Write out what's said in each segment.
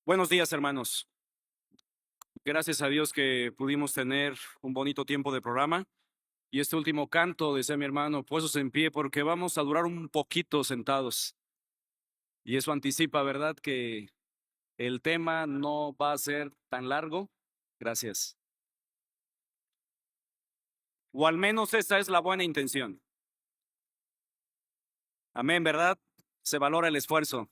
Buenos días, hermanos. Gracias a Dios que pudimos tener un bonito tiempo de programa. Y este último canto, decía mi hermano, puestos en pie, porque vamos a durar un poquito sentados. Y eso anticipa, ¿verdad? Que el tema no va a ser tan largo. Gracias. O al menos esa es la buena intención. Amén, ¿verdad? Se valora el esfuerzo.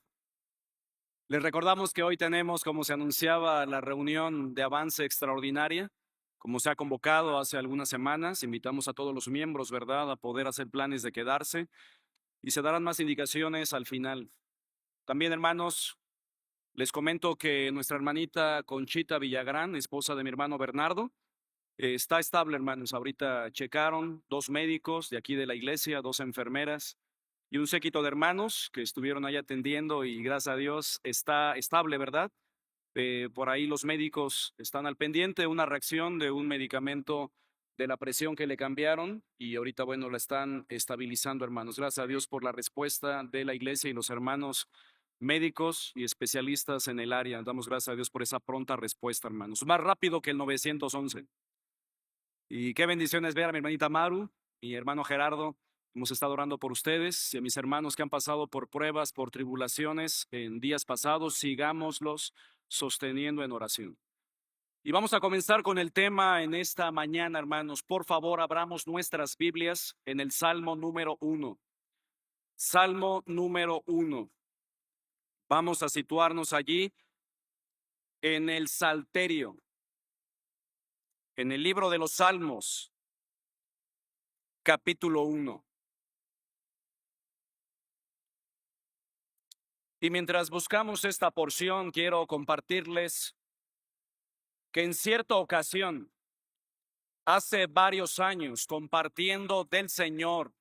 Les recordamos que hoy tenemos, como se anunciaba, la reunión de avance extraordinaria, como se ha convocado hace algunas semanas. Invitamos a todos los miembros, ¿verdad?, a poder hacer planes de quedarse y se darán más indicaciones al final. También, hermanos, les comento que nuestra hermanita Conchita Villagrán, esposa de mi hermano Bernardo, está estable, hermanos. Ahorita checaron 2 médicos de aquí de la iglesia, 2 enfermeras y un séquito de hermanos que estuvieron ahí atendiendo y gracias a Dios está estable, ¿verdad? Por ahí los médicos están al pendiente, una reacción de un medicamento de la presión que le cambiaron y ahorita, bueno, la están estabilizando, hermanos. Gracias a Dios por la respuesta de la iglesia y los hermanos médicos y especialistas en el área. Damos gracias a Dios por esa pronta respuesta, hermanos. Más rápido que el 911. Y qué bendiciones ver a mi hermanita Maru, mi hermano Gerardo. Hemos estado orando por ustedes y a mis hermanos que han pasado por pruebas, por tribulaciones en días pasados. Sigámoslos sosteniendo en oración. Y vamos a comenzar con el tema en esta mañana, hermanos. Por favor, abramos nuestras Biblias en el Salmo número 1. Salmo número 1. Vamos a situarnos allí en el Salterio, en el libro de los Salmos, capítulo 1. Y mientras buscamos esta porción, quiero compartirles que en cierta ocasión, hace varios años, compartiendo del Señor,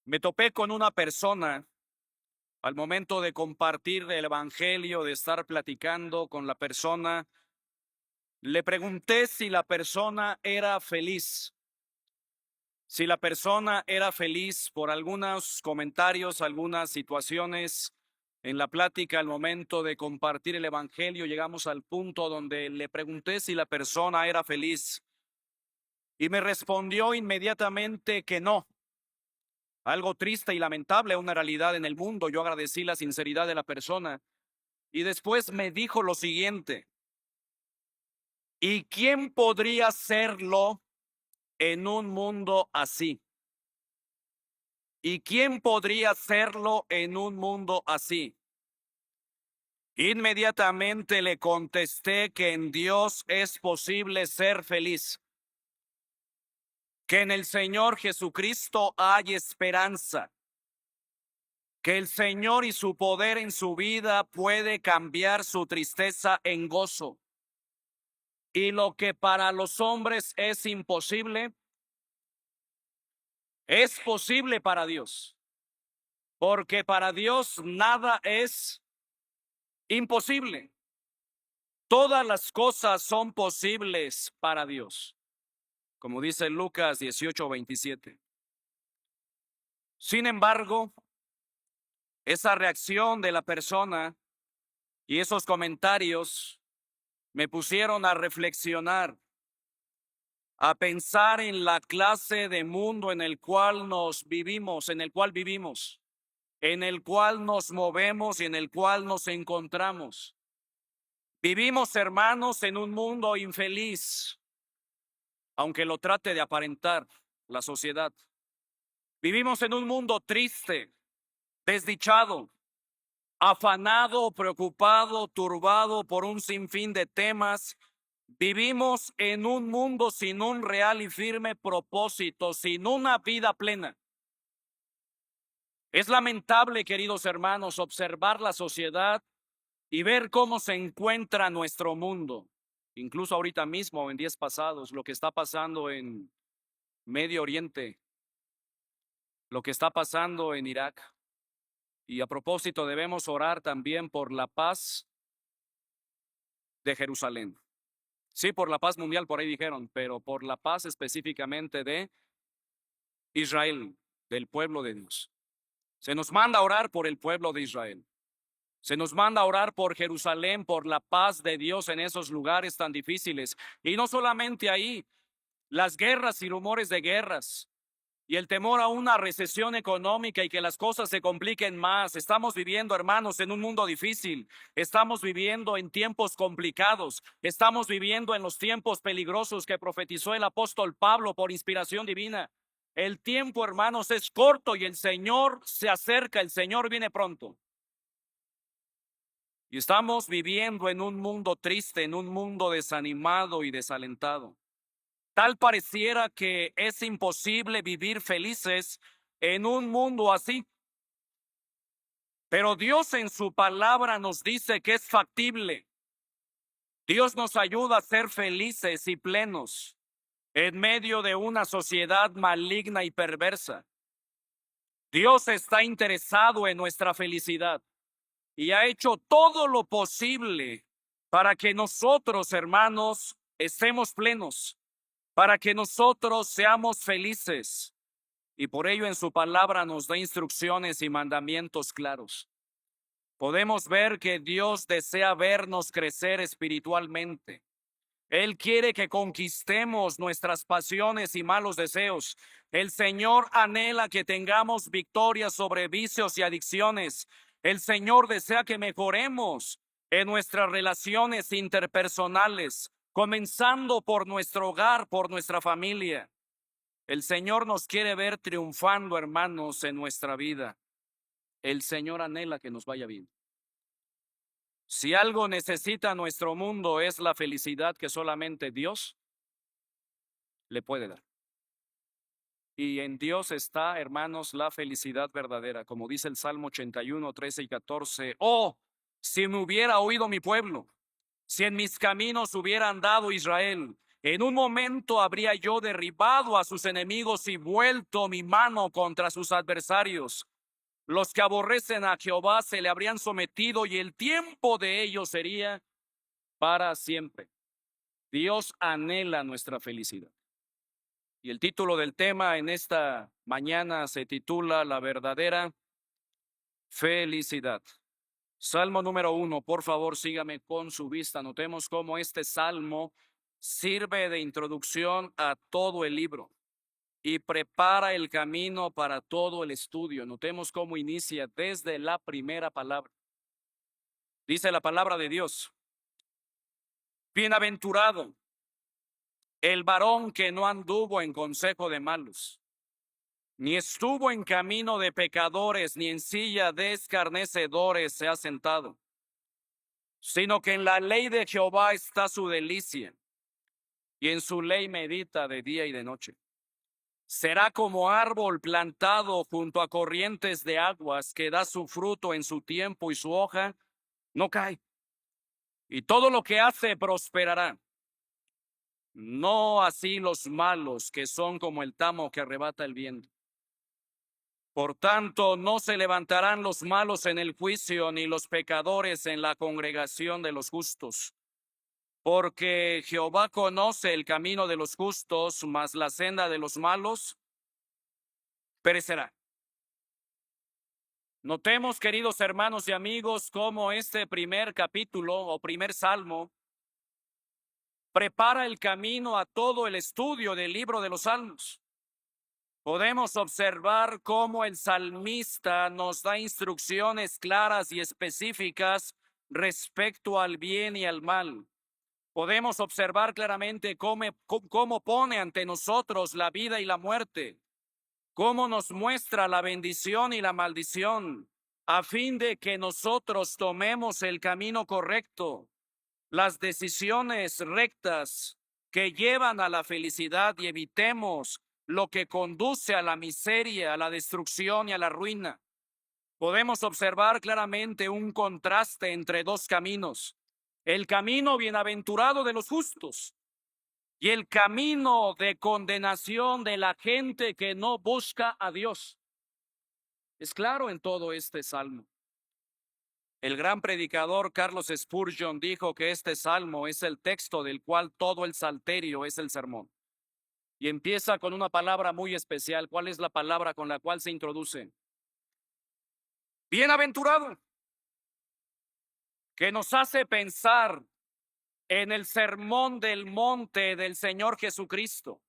me topé con una persona al momento de compartir el evangelio, de estar platicando con la persona. Le pregunté si la persona era feliz. Si la persona era feliz por algunos comentarios, algunas situaciones en la plática al momento de compartir el evangelio, llegamos al punto donde le pregunté si la persona era feliz y me respondió inmediatamente que no. Algo triste y lamentable, una realidad en el mundo. Yo agradecí la sinceridad de la persona y después me dijo lo siguiente: ¿y quién podría serlo en un mundo así? ¿Y quién podría serlo en un mundo así? Inmediatamente le contesté que en Dios es posible ser feliz, que en el Señor Jesucristo hay esperanza, que el Señor y su poder en su vida puede cambiar su tristeza en gozo. Y lo que para los hombres es imposible, es posible para Dios, porque para Dios nada es imposible. Todas las cosas son posibles para Dios, como dice Lucas 18:27. Sin embargo, esa reacción de la persona y esos comentarios me pusieron a reflexionar, a pensar en la clase de mundo en el cual vivimos, en el cual nos movemos y en el cual nos encontramos. Vivimos, hermanos, en un mundo infeliz, aunque lo trate de aparentar la sociedad. Vivimos en un mundo triste, desdichado, afanado, preocupado, turbado por un sinfín de temas. Vivimos en un mundo sin un real y firme propósito, sin una vida plena. Es lamentable, queridos hermanos, observar la sociedad y ver cómo se encuentra nuestro mundo. Incluso ahorita mismo, en días pasados, lo que está pasando en Medio Oriente, lo que está pasando en Irak. Y a propósito, debemos orar también por la paz de Jerusalén. Sí, por la paz mundial, por ahí dijeron, pero por la paz específicamente de Israel, del pueblo de Dios. Se nos manda a orar por el pueblo de Israel. Se nos manda a orar por Jerusalén, por la paz de Dios en esos lugares tan difíciles. Y no solamente ahí, las guerras y rumores de guerras y el temor a una recesión económica y que las cosas se compliquen más. Estamos viviendo, hermanos, en un mundo difícil. Estamos viviendo en tiempos complicados. Estamos viviendo en los tiempos peligrosos que profetizó el apóstol Pablo por inspiración divina. El tiempo, hermanos, es corto y el Señor se acerca, el Señor viene pronto. Y estamos viviendo en un mundo triste, en un mundo desanimado y desalentado. Tal pareciera que es imposible vivir felices en un mundo así. Pero Dios en su palabra nos dice que es factible. Dios nos ayuda a ser felices y plenos en medio de una sociedad maligna y perversa. Dios está interesado en nuestra felicidad y ha hecho todo lo posible para que nosotros, hermanos, estemos plenos, para que nosotros seamos felices. Y por ello en su palabra nos da instrucciones y mandamientos claros. Podemos ver que Dios desea vernos crecer espiritualmente. Él quiere que conquistemos nuestras pasiones y malos deseos. El Señor anhela que tengamos victoria sobre vicios y adicciones. El Señor desea que mejoremos en nuestras relaciones interpersonales, comenzando por nuestro hogar, por nuestra familia. El Señor nos quiere ver triunfando, hermanos, en nuestra vida. El Señor anhela que nos vaya bien. Si algo necesita nuestro mundo es la felicidad que solamente Dios le puede dar. Y en Dios está, hermanos, la felicidad verdadera, como dice el Salmo 81, 13 y 14. Oh, si me hubiera oído mi pueblo, si en mis caminos hubiera andado Israel, en un momento habría yo derribado a sus enemigos y vuelto mi mano contra sus adversarios. Los que aborrecen a Jehová se le habrían sometido y el tiempo de ellos sería para siempre. Dios anhela nuestra felicidad. Y el título del tema en esta mañana se titula La verdadera felicidad. Salmo número 1, por favor, sígame con su vista. Notemos cómo este salmo sirve de introducción a todo el libro y prepara el camino para todo el estudio. Notemos cómo inicia desde la primera palabra. Dice la palabra de Dios: bienaventurado el varón que no anduvo en consejo de malos, ni estuvo en camino de pecadores, ni en silla de escarnecedores se ha sentado, sino que en la ley de Jehová está su delicia, y en su ley medita de día y de noche. Será como árbol plantado junto a corrientes de aguas, que da su fruto en su tiempo y su hoja no cae, y todo lo que hace prosperará. No así los malos, que son como el tamo que arrebata el viento. Por tanto, no se levantarán los malos en el juicio, ni los pecadores en la congregación de los justos. Porque Jehová conoce el camino de los justos, mas la senda de los malos perecerá. Notemos, queridos hermanos y amigos, cómo este primer capítulo o primer salmo prepara el camino a todo el estudio del libro de los Salmos. Podemos observar cómo el salmista nos da instrucciones claras y específicas respecto al bien y al mal. Podemos observar claramente cómo pone ante nosotros la vida y la muerte, cómo nos muestra la bendición y la maldición, a fin de que nosotros tomemos el camino correcto, las decisiones rectas que llevan a la felicidad y evitemos lo que conduce a la miseria, a la destrucción y a la ruina. Podemos observar claramente un contraste entre dos caminos: el camino bienaventurado de los justos y el camino de condenación de la gente que no busca a Dios. Es claro en todo este salmo. El gran predicador Carlos Spurgeon dijo que este salmo es el texto del cual todo el salterio es el sermón. Y empieza con una palabra muy especial. ¿Cuál es la palabra con la cual se introduce? Bienaventurado. que nos hace pensar en el sermón del monte del Señor Jesucristo.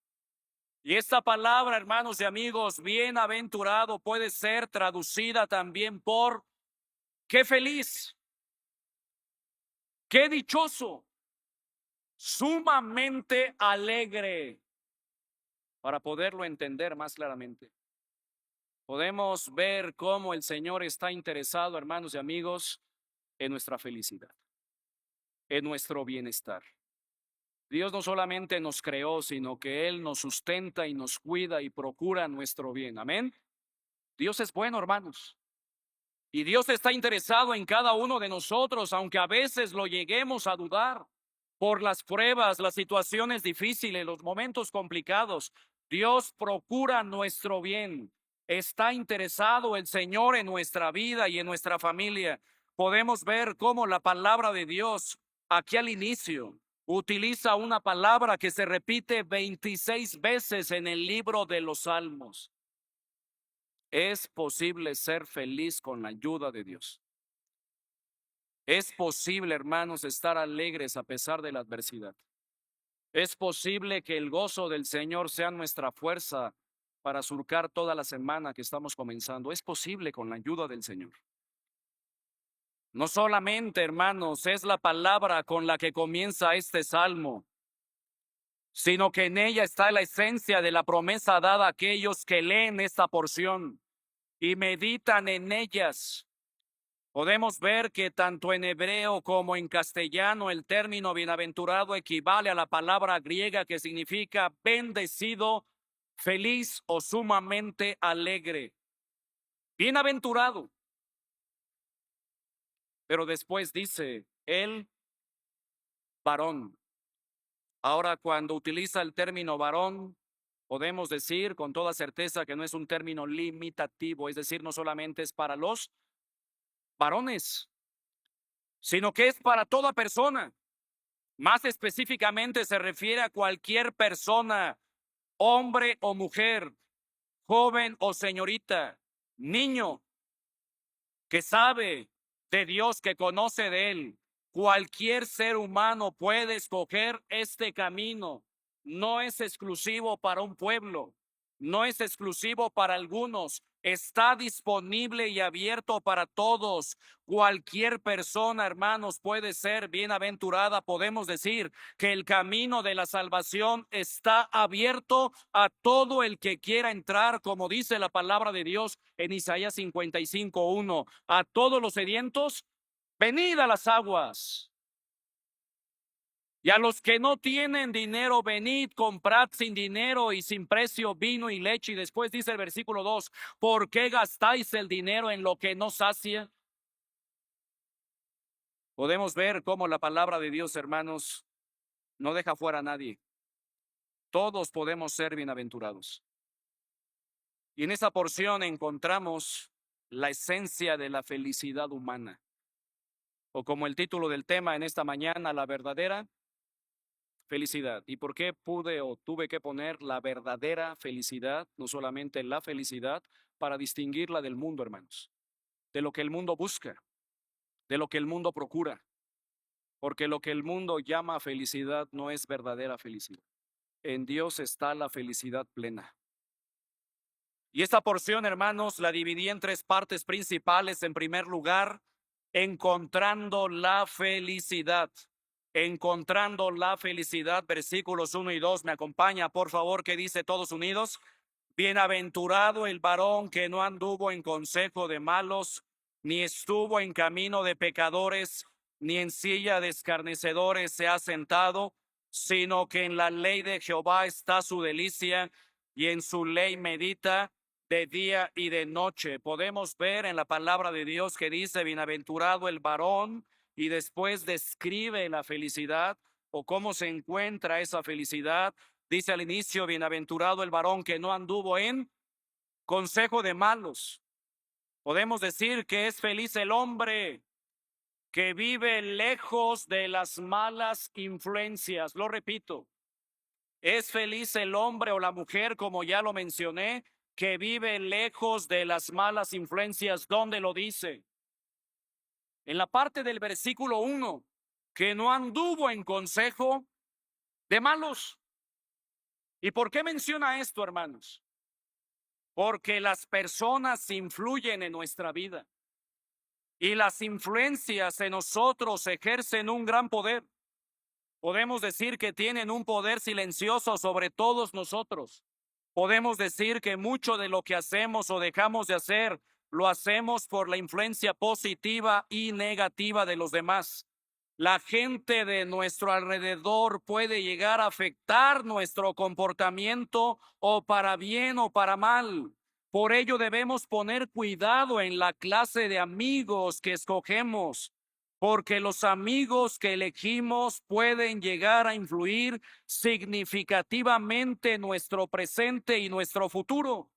Y esta palabra, hermanos y amigos, bienaventurado puede ser traducida también por qué feliz, qué dichoso, sumamente alegre, para poderlo entender más claramente. Podemos ver cómo el Señor está interesado, hermanos y amigos, en nuestra felicidad, en nuestro bienestar. Dios no solamente nos creó, sino que Él nos sustenta y nos cuida y procura nuestro bien. Amén. Dios es bueno, hermanos. Y Dios está interesado en cada uno de nosotros, aunque a veces lo lleguemos a dudar por las pruebas, las situaciones difíciles, los momentos complicados. Dios procura nuestro bien. Está interesado el Señor en nuestra vida y en nuestra familia. Podemos ver cómo la palabra de Dios aquí al inicio utiliza una palabra que se repite 26 veces en el libro de los Salmos. Es posible ser feliz con la ayuda de Dios. Es posible, hermanos, estar alegres a pesar de la adversidad. Es posible que el gozo del Señor sea nuestra fuerza para surcar toda la semana que estamos comenzando. Es posible con la ayuda del Señor. No solamente, hermanos, es la palabra con la que comienza este salmo, sino que en ella está la esencia de la promesa dada a aquellos que leen esta porción y meditan en ellas. Podemos ver que tanto en hebreo como en castellano el término bienaventurado equivale a la palabra griega que significa bendecido, feliz o sumamente alegre. Bienaventurado. Pero después dice el varón. Ahora, cuando utiliza el término varón, podemos decir con toda certeza que no es un término limitativo, es decir, no solamente es para los varones, sino que es para toda persona. Más específicamente se refiere a cualquier persona, hombre o mujer, joven o señorita, niño, que sabe de Dios, que conoce de Él. Cualquier ser humano puede escoger este camino. No es exclusivo para un pueblo, no es exclusivo para algunos. Está disponible y abierto para todos. Cualquier persona, hermanos, puede ser bienaventurada. Podemos decir que el camino de la salvación está abierto a todo el que quiera entrar, como dice la palabra de Dios en Isaías 55:1. A todos los sedientos, venid a las aguas. Y a los que no tienen dinero, venid, comprad sin dinero y sin precio vino y leche. Y después dice el versículo 2, ¿por qué gastáis el dinero en lo que no sacia? Podemos ver cómo la palabra de Dios, hermanos, no deja fuera a nadie. Todos podemos ser bienaventurados. Y en esa porción encontramos la esencia de la felicidad humana. O como el título del tema en esta mañana, la verdadera felicidad. ¿Y por qué pude o tuve que poner la verdadera felicidad, no solamente la felicidad, para distinguirla del mundo, hermanos? De lo que el mundo busca, de lo que el mundo procura. Porque lo que el mundo llama felicidad no es verdadera felicidad. En Dios está la felicidad plena. Y esta porción, hermanos, la dividí en tres partes principales. En primer lugar, encontrando la felicidad. Encontrando la felicidad, versículos 1 y 2. Me acompaña, por favor, que dice todos unidos. Bienaventurado el varón que no anduvo en consejo de malos, ni estuvo en camino de pecadores, ni en silla de escarnecedores se ha sentado, sino que en la ley de Jehová está su delicia, y en su ley medita de día y de noche. Podemos ver en la palabra de Dios que dice, bienaventurado el varón, y después describe la felicidad o cómo se encuentra esa felicidad. Dice al inicio, bienaventurado el varón que no anduvo en consejo de malos. Podemos decir que es feliz el hombre que vive lejos de las malas influencias. Lo repito, es feliz el hombre o la mujer, como ya lo mencioné, que vive lejos de las malas influencias. ¿Dónde lo dice? en la parte del versículo 1, que no anduvo en consejo de malos. ¿Y por qué menciona esto, hermanos? Porque las personas influyen en nuestra vida y las influencias en nosotros ejercen un gran poder. Podemos decir que tienen un poder silencioso sobre todos nosotros. Podemos decir que mucho de lo que hacemos o dejamos de hacer lo hacemos por la influencia positiva y negativa de los demás. La gente de nuestro alrededor puede llegar a afectar nuestro comportamiento o para bien o para mal. Por ello debemos poner cuidado en la clase de amigos que escogemos, porque los amigos que elegimos pueden llegar a influir significativamente en nuestro presente y nuestro futuro.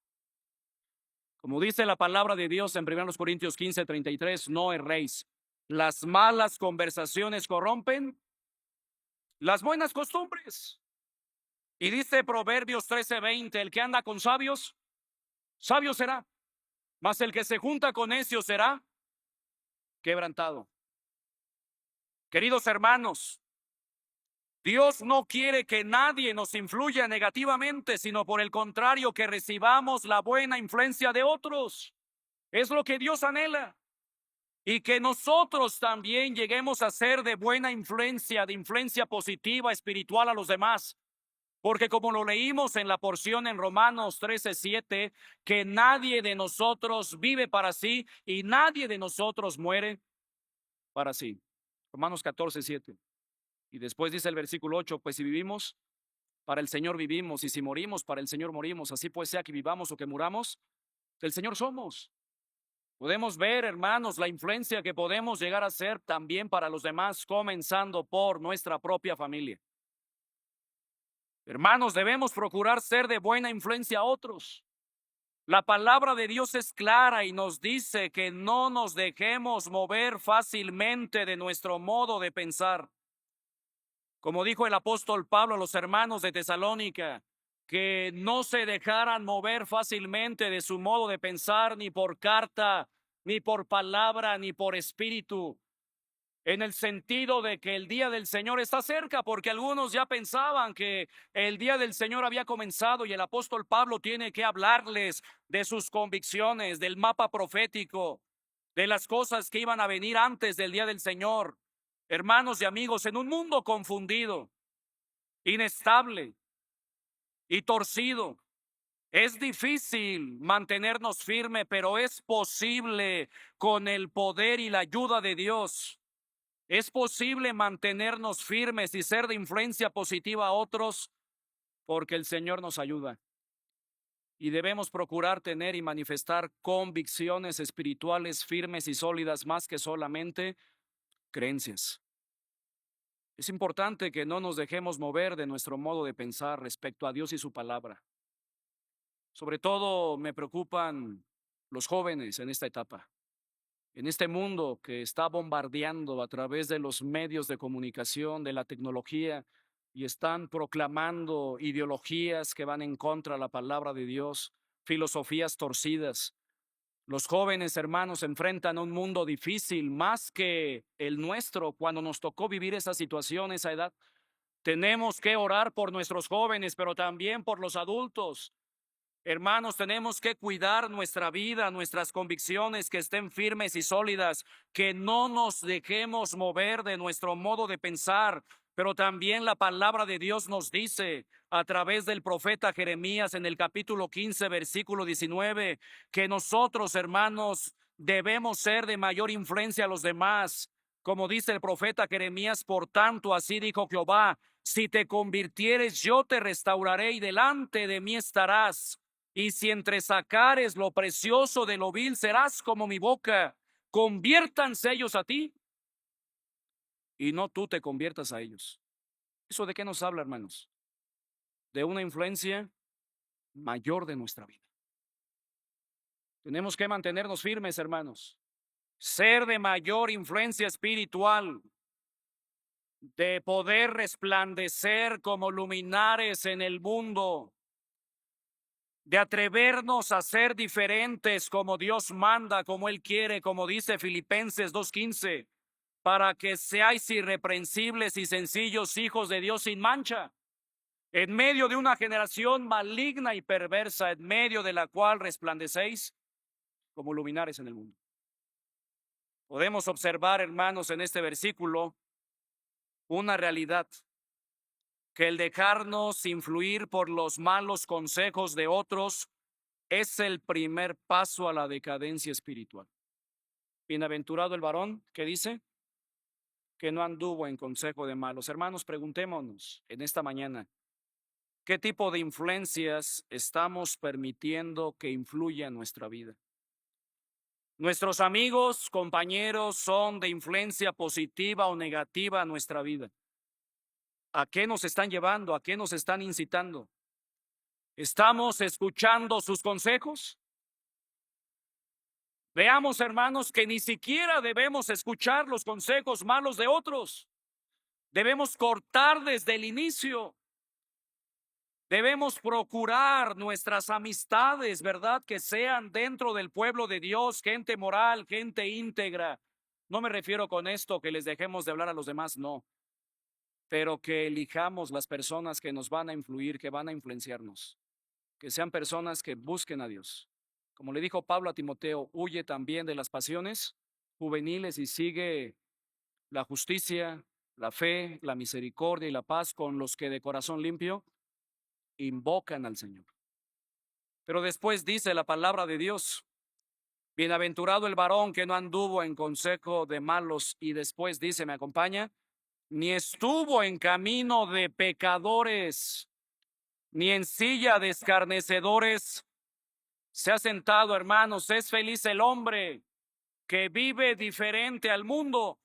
Como dice la palabra de Dios en 1 Corintios 15:33, no erréis. Las malas conversaciones corrompen las buenas costumbres. Y dice Proverbios 13:20, el que anda con sabios, sabio será, mas el que se junta con necios será quebrantado. Queridos hermanos, Dios no quiere que nadie nos influya negativamente, sino por el contrario, que recibamos la buena influencia de otros. Es lo que Dios anhela. Y que nosotros también lleguemos a ser de buena influencia, de influencia positiva, espiritual a los demás. Porque como lo leímos en la porción en Romanos 13:7, que nadie de nosotros vive para sí y nadie de nosotros muere para sí. Romanos 14:7. Y después dice el versículo 8, pues si vivimos, para el Señor vivimos, y si morimos, para el Señor morimos. Así pues, sea que vivamos o que muramos, del Señor somos. Podemos ver, hermanos, la influencia que podemos llegar a ser también para los demás, comenzando por nuestra propia familia. Hermanos, debemos procurar ser de buena influencia a otros. La palabra de Dios es clara y nos dice que no nos dejemos mover fácilmente de nuestro modo de pensar. Como dijo el apóstol Pablo a los hermanos de Tesalónica, que no se dejaran mover fácilmente de su modo de pensar, ni por carta, ni por palabra, ni por espíritu, en el sentido de que el día del Señor está cerca, porque algunos ya pensaban que el día del Señor había comenzado y el apóstol Pablo tiene que hablarles de sus convicciones, del mapa profético, de las cosas que iban a venir antes del día del Señor. Hermanos y amigos, en un mundo confundido, inestable y torcido, es difícil mantenernos firmes, pero es posible con el poder y la ayuda de Dios. Es posible mantenernos firmes y ser de influencia positiva a otros porque el Señor nos ayuda. Y debemos procurar tener y manifestar convicciones espirituales firmes y sólidas más que solamente creencias. Es importante que no nos dejemos mover de nuestro modo de pensar respecto a Dios y su palabra. Sobre todo me preocupan los jóvenes en esta etapa, en este mundo que está bombardeando a través de los medios de comunicación, de la tecnología, y están proclamando ideologías que van en contra de la palabra de Dios, filosofías torcidas. Los jóvenes, hermanos, enfrentan un mundo difícil más que el nuestro cuando nos tocó vivir esa situación, esa edad. Tenemos que orar por nuestros jóvenes, pero también por los adultos. Hermanos, tenemos que cuidar nuestra vida, nuestras convicciones, que estén firmes y sólidas, que no nos dejemos mover de nuestro modo de pensar. Pero también la palabra de Dios nos dice a través del profeta Jeremías en el capítulo 15, versículo 19, que nosotros, hermanos, debemos ser de mayor influencia a los demás. Como dice el profeta Jeremías, por tanto, así dijo Jehová, si te convirtieres, yo te restauraré y delante de mí estarás. Y si entresacares lo precioso de lo vil, serás como mi boca. Conviértanse ellos a ti y no tú te conviertas a ellos. ¿Eso de qué nos habla, hermanos? De una influencia mayor de nuestra vida. Tenemos que mantenernos firmes, hermanos. Ser de mayor influencia espiritual, de poder resplandecer como luminares en el mundo. de atrevernos a ser diferentes como Dios manda, como Él quiere, como dice Filipenses 2:15, para que seáis irreprensibles y sencillos hijos de Dios sin mancha, en medio de una generación maligna y perversa, en medio de la cual resplandecéis como luminares en el mundo. Podemos observar, hermanos, en este versículo una realidad, que el dejarnos influir por los malos consejos de otros es el primer paso a la decadencia espiritual. Bienaventurado el varón que dice que no anduvo en consejo de malos. Hermanos, preguntémonos en esta mañana, ¿qué tipo de influencias estamos permitiendo que influya en nuestra vida? ¿Nuestros amigos, compañeros son de influencia positiva o negativa a nuestra vida? ¿A qué nos están llevando? ¿A qué nos están incitando? ¿Estamos escuchando sus consejos? Veamos, hermanos, que ni siquiera debemos escuchar los consejos malos de otros. Debemos cortar desde el inicio. Debemos procurar nuestras amistades, ¿verdad? Que sean dentro del pueblo de Dios, gente moral, gente íntegra. No me refiero con esto que les dejemos de hablar a los demás, no. Pero que elijamos las personas que nos van a influir, que van a influenciarnos. Que sean personas que busquen a Dios. Como le dijo Pablo a Timoteo, huye también de las pasiones juveniles y sigue la justicia, la fe, la misericordia y la paz con los que de corazón limpio invocan al Señor. Pero después dice la palabra de Dios, bienaventurado el varón que no anduvo en consejo de malos, y después dice, ¿me acompaña? Ni estuvo en camino de pecadores, ni en silla de escarnecedores se ha sentado, hermanos. Es feliz el hombre que vive diferente al mundo.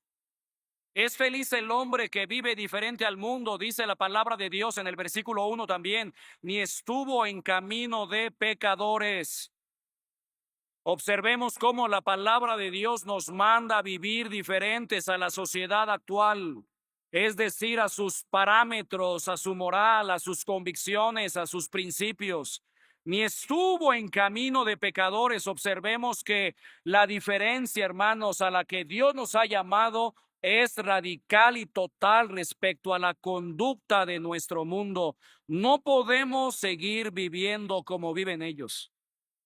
Es feliz el hombre que vive diferente al mundo, dice la palabra de Dios en el versículo 1 también, ni estuvo en camino de pecadores. Observemos cómo la palabra de Dios nos manda a vivir diferentes a la sociedad actual, es decir, a sus parámetros, a su moral, a sus convicciones, a sus principios. Ni estuvo en camino de pecadores. Observemos que la diferencia, hermanos, a la que Dios nos ha llamado es radical y total respecto a la conducta de nuestro mundo. No podemos seguir viviendo como viven ellos,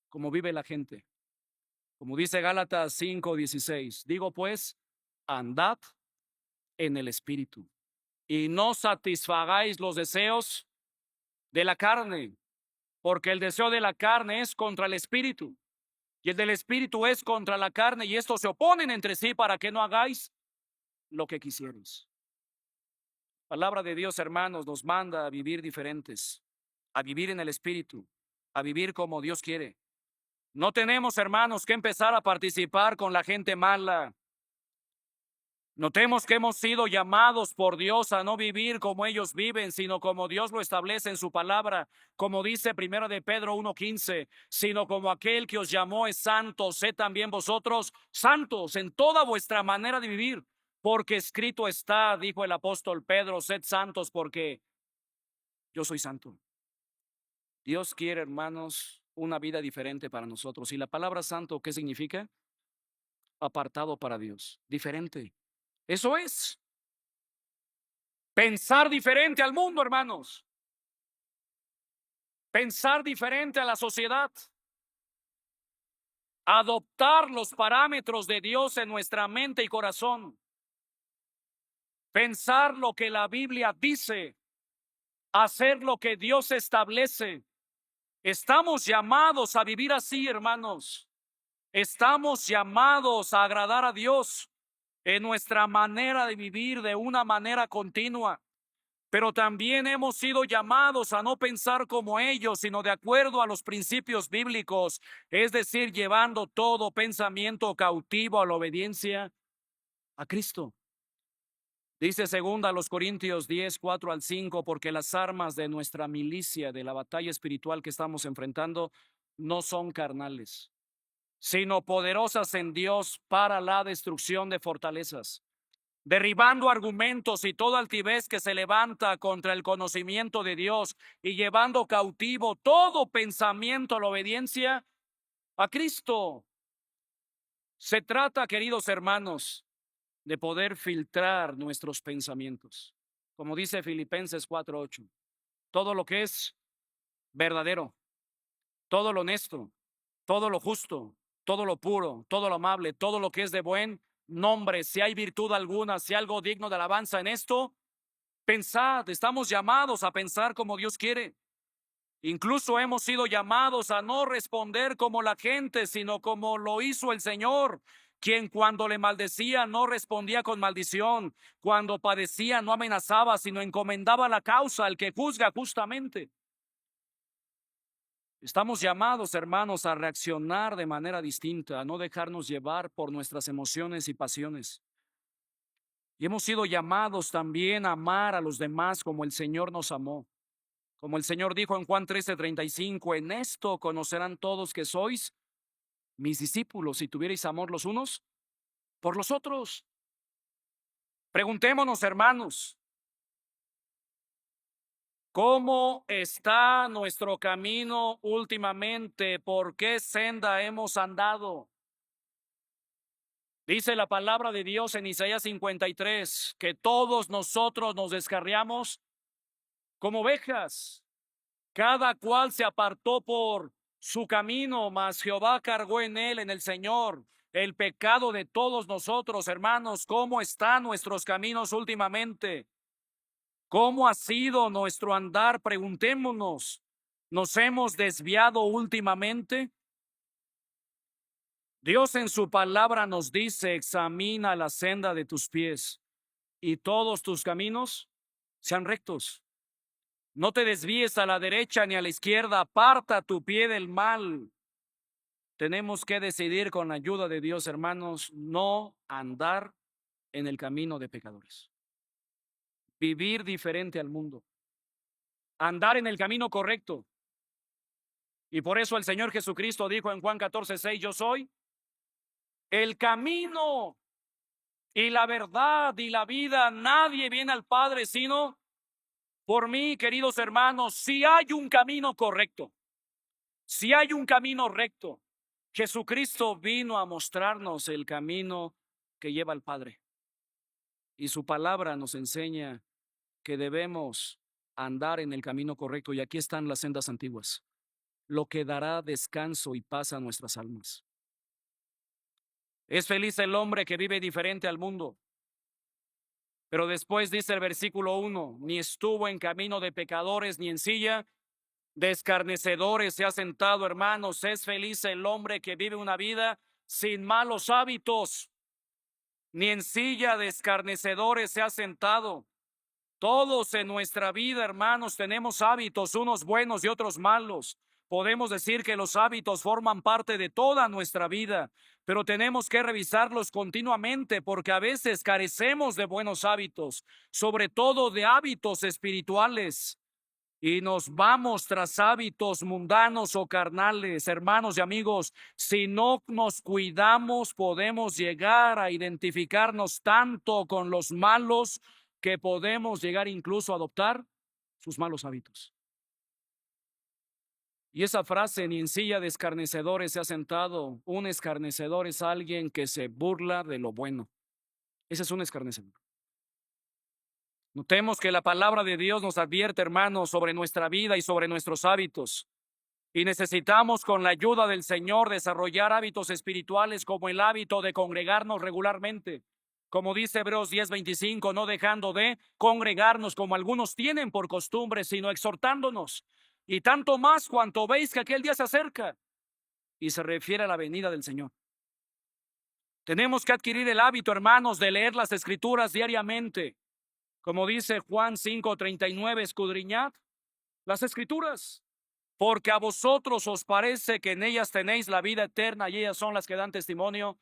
como vive la gente. Como dice Gálatas 5:16, digo pues, andad en el Espíritu y no satisfagáis los deseos de la carne, porque el deseo de la carne es contra el Espíritu y el del Espíritu es contra la carne, y estos se oponen entre sí para que no hagáis lo que quisierais. Palabra de Dios, hermanos, nos manda a vivir diferentes, a vivir en el Espíritu, a vivir como Dios quiere. No tenemos, hermanos, que empezar a participar con la gente mala. Notemos que hemos sido llamados por Dios a no vivir como ellos viven, sino como Dios lo establece en su palabra, como dice 1 de Pedro 1:15, sino como aquel que os llamó es santo, sed también vosotros santos en toda vuestra manera de vivir, porque escrito está, dijo el apóstol Pedro, sed santos porque yo soy santo. Dios quiere, hermanos, una vida diferente para nosotros. ¿Y la palabra santo qué significa? Apartado para Dios, diferente. Eso es pensar diferente al mundo, hermanos. Pensar diferente a la sociedad. Adoptar los parámetros de Dios en nuestra mente y corazón. Pensar lo que la Biblia dice. Hacer lo que Dios establece. Estamos llamados a vivir así, hermanos. Estamos llamados a agradar a Dios en nuestra manera de vivir de una manera continua. Pero también hemos sido llamados a no pensar como ellos, sino de acuerdo a los principios bíblicos, es decir, llevando todo pensamiento cautivo a la obediencia a Cristo. Dice 2 Corintios 10:4-5, porque las armas de nuestra milicia, de la batalla espiritual que estamos enfrentando, no son carnales, sino poderosas en Dios para la destrucción de fortalezas. derribando argumentos y toda altivez que se levanta contra el conocimiento de Dios y llevando cautivo todo pensamiento a la obediencia a Cristo. Se trata, queridos hermanos, de poder filtrar nuestros pensamientos. Como dice Filipenses 4:8, todo lo que es verdadero, todo lo honesto, todo lo justo, todo lo puro, todo lo amable, todo lo que es de buen nombre, si hay virtud alguna, si hay algo digno de alabanza en esto, pensad, estamos llamados a pensar como Dios quiere. Incluso hemos sido llamados a no responder como la gente, sino como lo hizo el Señor, quien cuando le maldecía no respondía con maldición, cuando padecía no amenazaba, sino encomendaba la causa al que juzga justamente. Estamos llamados, hermanos, a reaccionar de manera distinta, a no dejarnos llevar por nuestras emociones y pasiones. Y hemos sido llamados también a amar a los demás como el Señor nos amó. Como el Señor dijo en Juan 13:35, en esto conocerán todos que sois mis discípulos, si tuvierais amor los unos por los otros. Preguntémonos, hermanos, ¿cómo está nuestro camino últimamente? ¿Por qué senda hemos andado? Dice la palabra de Dios en Isaías 53, que todos nosotros nos descarriamos como ovejas. Cada cual se apartó por su camino, mas Jehová cargó en él, en el Señor, el pecado de todos nosotros, hermanos. ¿Cómo están nuestros caminos últimamente? ¿Cómo ha sido nuestro andar? Preguntémonos. ¿Nos hemos desviado últimamente? Dios en su palabra nos dice, examina la senda de tus pies y todos tus caminos sean rectos. No te desvíes a la derecha ni a la izquierda, aparta tu pie del mal. Tenemos que decidir con la ayuda de Dios, hermanos, no andar en el camino de pecadores. Vivir diferente al mundo. Andar en el camino correcto. Y por eso el Señor Jesucristo dijo en Juan 14:6, yo soy el camino y la verdad y la vida. Nadie viene al Padre sino por mí, queridos hermanos. Si hay un camino correcto, si hay un camino recto, Jesucristo vino a mostrarnos el camino que lleva al Padre. Y su palabra nos enseña que debemos andar en el camino correcto. Y aquí están las sendas antiguas, lo que dará descanso y paz a nuestras almas. Es feliz el hombre que vive diferente al mundo. Pero después dice el versículo 1, ni estuvo en camino de pecadores, ni en silla de escarnecedores se ha sentado, hermanos. Es feliz el hombre que vive una vida sin malos hábitos, ni en silla de escarnecedores se ha sentado. Todos en nuestra vida, hermanos, tenemos hábitos, unos buenos y otros malos. Podemos decir que los hábitos forman parte de toda nuestra vida, pero tenemos que revisarlos continuamente porque a veces carecemos de buenos hábitos, sobre todo de hábitos espirituales. Y nos vamos tras hábitos mundanos o carnales, hermanos y amigos. Si no nos cuidamos, podemos llegar a identificarnos tanto con los malos que podemos llegar incluso a adoptar sus malos hábitos. Y esa frase, ni en silla de escarnecedores se ha sentado. Un escarnecedor es alguien que se burla de lo bueno. Ese es un escarnecedor. Notemos que la palabra de Dios nos advierte, hermanos, sobre nuestra vida y sobre nuestros hábitos. Y necesitamos, con la ayuda del Señor, desarrollar hábitos espirituales como el hábito de congregarnos regularmente. Como dice Hebreos 10:25, no dejando de congregarnos como algunos tienen por costumbre, sino exhortándonos. Y tanto más cuanto veis que aquel día se acerca. Y se refiere a la venida del Señor. Tenemos que adquirir el hábito, hermanos, de leer las Escrituras diariamente. Como dice Juan 5:39, escudriñad las Escrituras, porque a vosotros os parece que en ellas tenéis la vida eterna y ellas son las que dan testimonio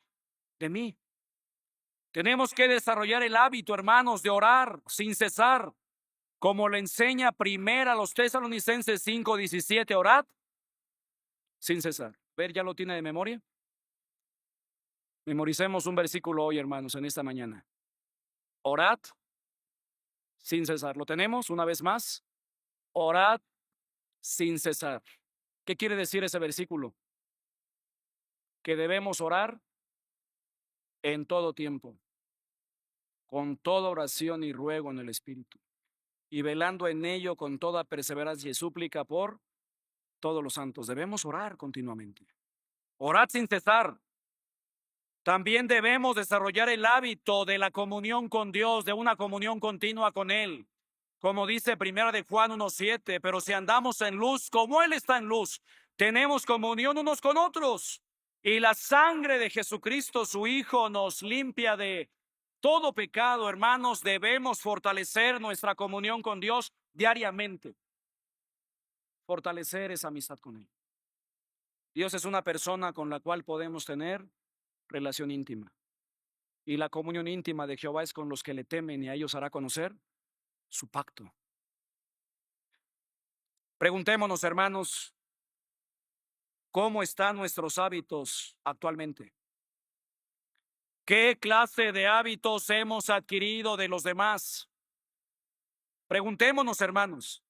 de mí. Tenemos que desarrollar el hábito, hermanos, de orar sin cesar, como le enseña primera a los Tesalonicenses 5:17, orad sin cesar. ¿Ver, ya lo tiene de memoria? Memoricemos un versículo hoy, hermanos, en esta mañana. Orad sin cesar. ¿Lo tenemos una vez más? Orad sin cesar. ¿Qué quiere decir ese versículo? Que debemos orar en todo tiempo, con toda oración y ruego en el Espíritu, y velando en ello con toda perseverancia y súplica por todos los santos. Debemos orar continuamente. Orad sin cesar. También debemos desarrollar el hábito de la comunión con Dios, de una comunión continua con Él. Como dice Primera de Juan 1:7, pero si andamos en luz, como Él está en luz, tenemos comunión unos con otros. Y la sangre de Jesucristo, su Hijo, nos limpia de todo pecado. Hermanos, debemos fortalecer nuestra comunión con Dios diariamente. Fortalecer esa amistad con Él. Dios es una persona con la cual podemos tener relación íntima. Y la comunión íntima de Jehová es con los que le temen, y a ellos hará conocer su pacto. Preguntémonos, hermanos, ¿cómo están nuestros hábitos actualmente? ¿Qué clase de hábitos hemos adquirido de los demás? Preguntémonos, hermanos.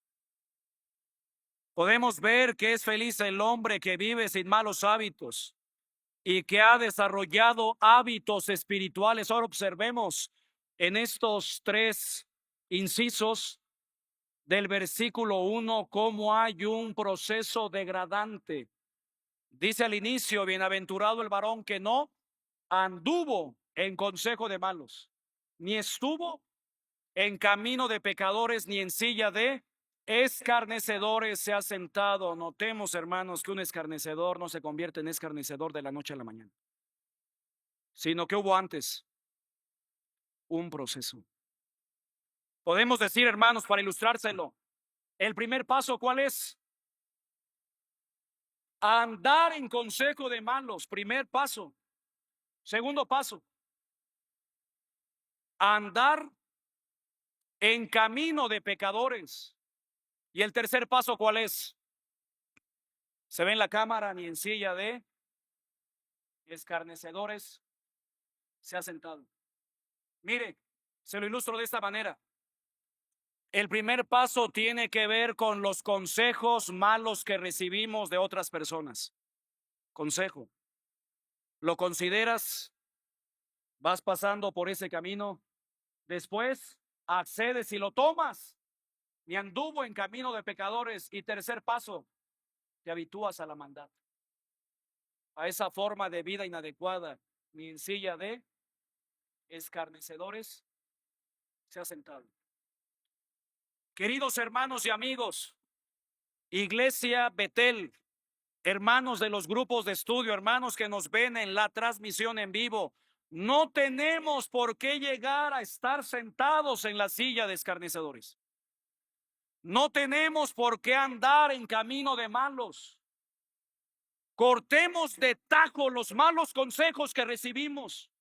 Podemos ver que es feliz el hombre que vive sin malos hábitos y que ha desarrollado hábitos espirituales. Ahora observemos en estos 3 incisos del versículo 1 cómo hay un proceso degradante. Dice al inicio: bienaventurado el varón que no anduvo en consejo de malos, ni estuvo en camino de pecadores, ni en silla de escarnecedores se ha sentado. Notemos, hermanos, que un escarnecedor no se convierte en escarnecedor de la noche a la mañana, sino que hubo antes un proceso. Podemos decir, hermanos, para ilustrárselo, el primer paso, ¿cuál es? Andar en consejo de malos, primer paso. Segundo paso, andar en camino de pecadores. Y el tercer paso, ¿cuál es? Se ve en la cámara: ni en silla de escarnecedores se ha sentado. Mire, se lo ilustro de esta manera. El primer paso tiene que ver con los consejos malos que recibimos de otras personas. Consejo. ¿Lo consideras? ¿Vas pasando por ese camino? Después accedes y lo tomas. Ni anduvo en camino de pecadores. Y tercer paso, te habitúas a la maldad, a esa forma de vida inadecuada. Ni en silla de escarnecedores se ha sentado. Queridos hermanos y amigos, Iglesia Betel, hermanos de los grupos de estudio, hermanos que nos ven en la transmisión en vivo, no tenemos por qué llegar a estar sentados en la silla de escarnecedores. No tenemos por qué andar en camino de malos. Cortemos de tajo los malos consejos que recibimos.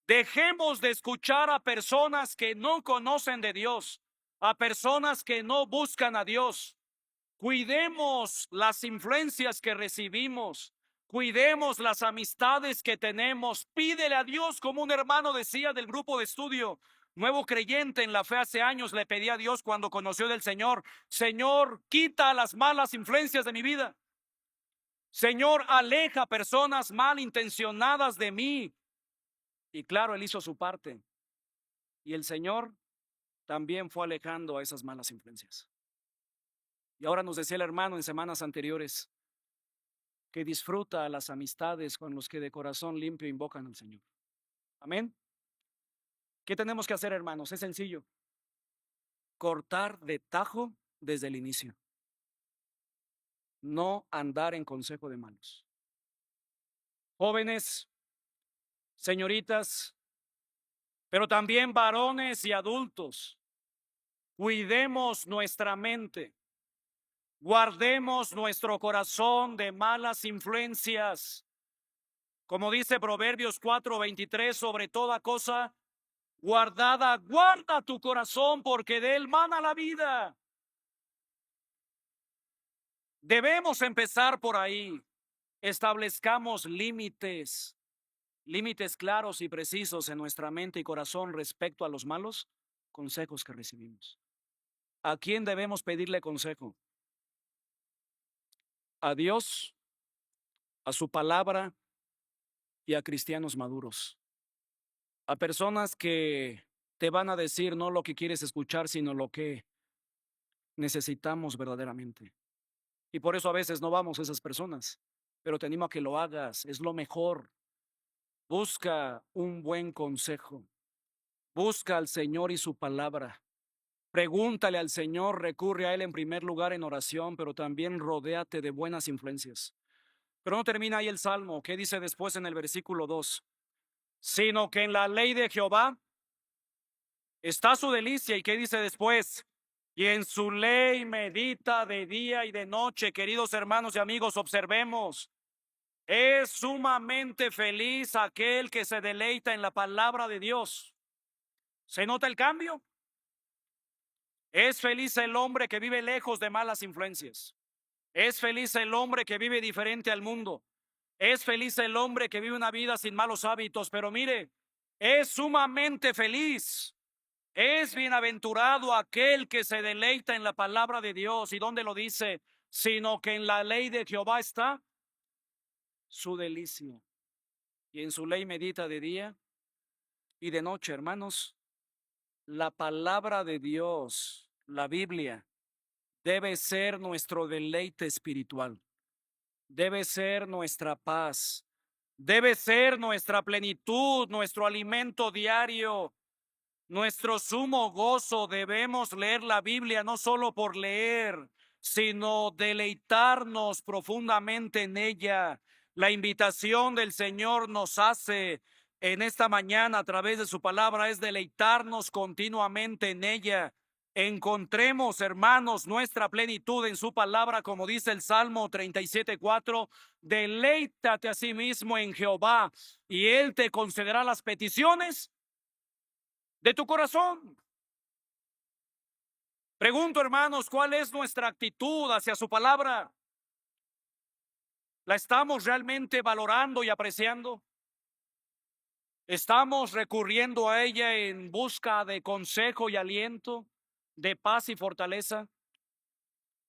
Dejemos de escuchar a personas que no conocen de Dios, a personas que no buscan a Dios. Cuidemos las influencias que recibimos. Cuidemos las amistades que tenemos. Pídele a Dios, como un hermano decía del grupo de estudio, nuevo creyente en la fe hace años, le pedí a Dios cuando conoció del Señor: Señor, quita las malas influencias de mi vida. Señor, aleja personas malintencionadas de mí. Y claro, él hizo su parte. Y el Señor también fue alejando a esas malas influencias. Y ahora nos decía el hermano en semanas anteriores que disfruta las amistades con los que de corazón limpio invocan al Señor. Amén. ¿Qué tenemos que hacer, hermanos? Es sencillo: cortar de tajo desde el inicio. No andar en consejo de malos. Jóvenes, señoritas, pero también varones y adultos, cuidemos nuestra mente. Guardemos nuestro corazón de malas influencias. Como dice Proverbios 4:23, sobre toda cosa guardada, guarda tu corazón, porque de él mana la vida. Debemos empezar por ahí. Establezcamos límites. límites claros y precisos en nuestra mente y corazón respecto a los malos consejos que recibimos. ¿A quién debemos pedirle consejo? A Dios, a su palabra y a cristianos maduros. A personas que te van a decir no lo que quieres escuchar, sino lo que necesitamos verdaderamente. Y por eso a veces no vamos a esas personas, pero te animo a que lo hagas, es lo mejor. Busca un buen consejo, busca al Señor y su palabra. Pregúntale al Señor, recurre a Él en primer lugar en oración, pero también rodéate de buenas influencias. Pero no termina ahí el Salmo. ¿Qué dice después en el versículo 2? Sino que en la ley de Jehová está su delicia. ¿Y qué dice después? Y en su ley medita de día y de noche. Queridos hermanos y amigos, observemos. Es sumamente feliz aquel que se deleita en la palabra de Dios. ¿Se nota el cambio? Es feliz el hombre que vive lejos de malas influencias. Es feliz el hombre que vive diferente al mundo. Es feliz el hombre que vive una vida sin malos hábitos. Pero mire, es sumamente feliz. Es bienaventurado aquel que se deleita en la palabra de Dios. ¿Y dónde lo dice? Sino que en la ley de Jehová está su delicia. Y en su ley medita de día y de noche, hermanos. La palabra de Dios, la Biblia, debe ser nuestro deleite espiritual. Debe ser nuestra paz. Debe ser nuestra plenitud, nuestro alimento diario. Nuestro sumo gozo. Debemos leer la Biblia no solo por leer, sino deleitarnos profundamente en ella. La invitación del Señor nos hace en esta mañana a través de su palabra es deleitarnos continuamente en ella. Encontremos, hermanos, nuestra plenitud en su palabra, como dice el Salmo 37:4. Deleítate a sí mismo en Jehová y Él te concederá las peticiones de tu corazón. Pregunto, hermanos, ¿cuál es nuestra actitud hacia su palabra? ¿La estamos realmente valorando y apreciando? ¿Estamos recurriendo a ella en busca de consejo y aliento, de paz y fortaleza?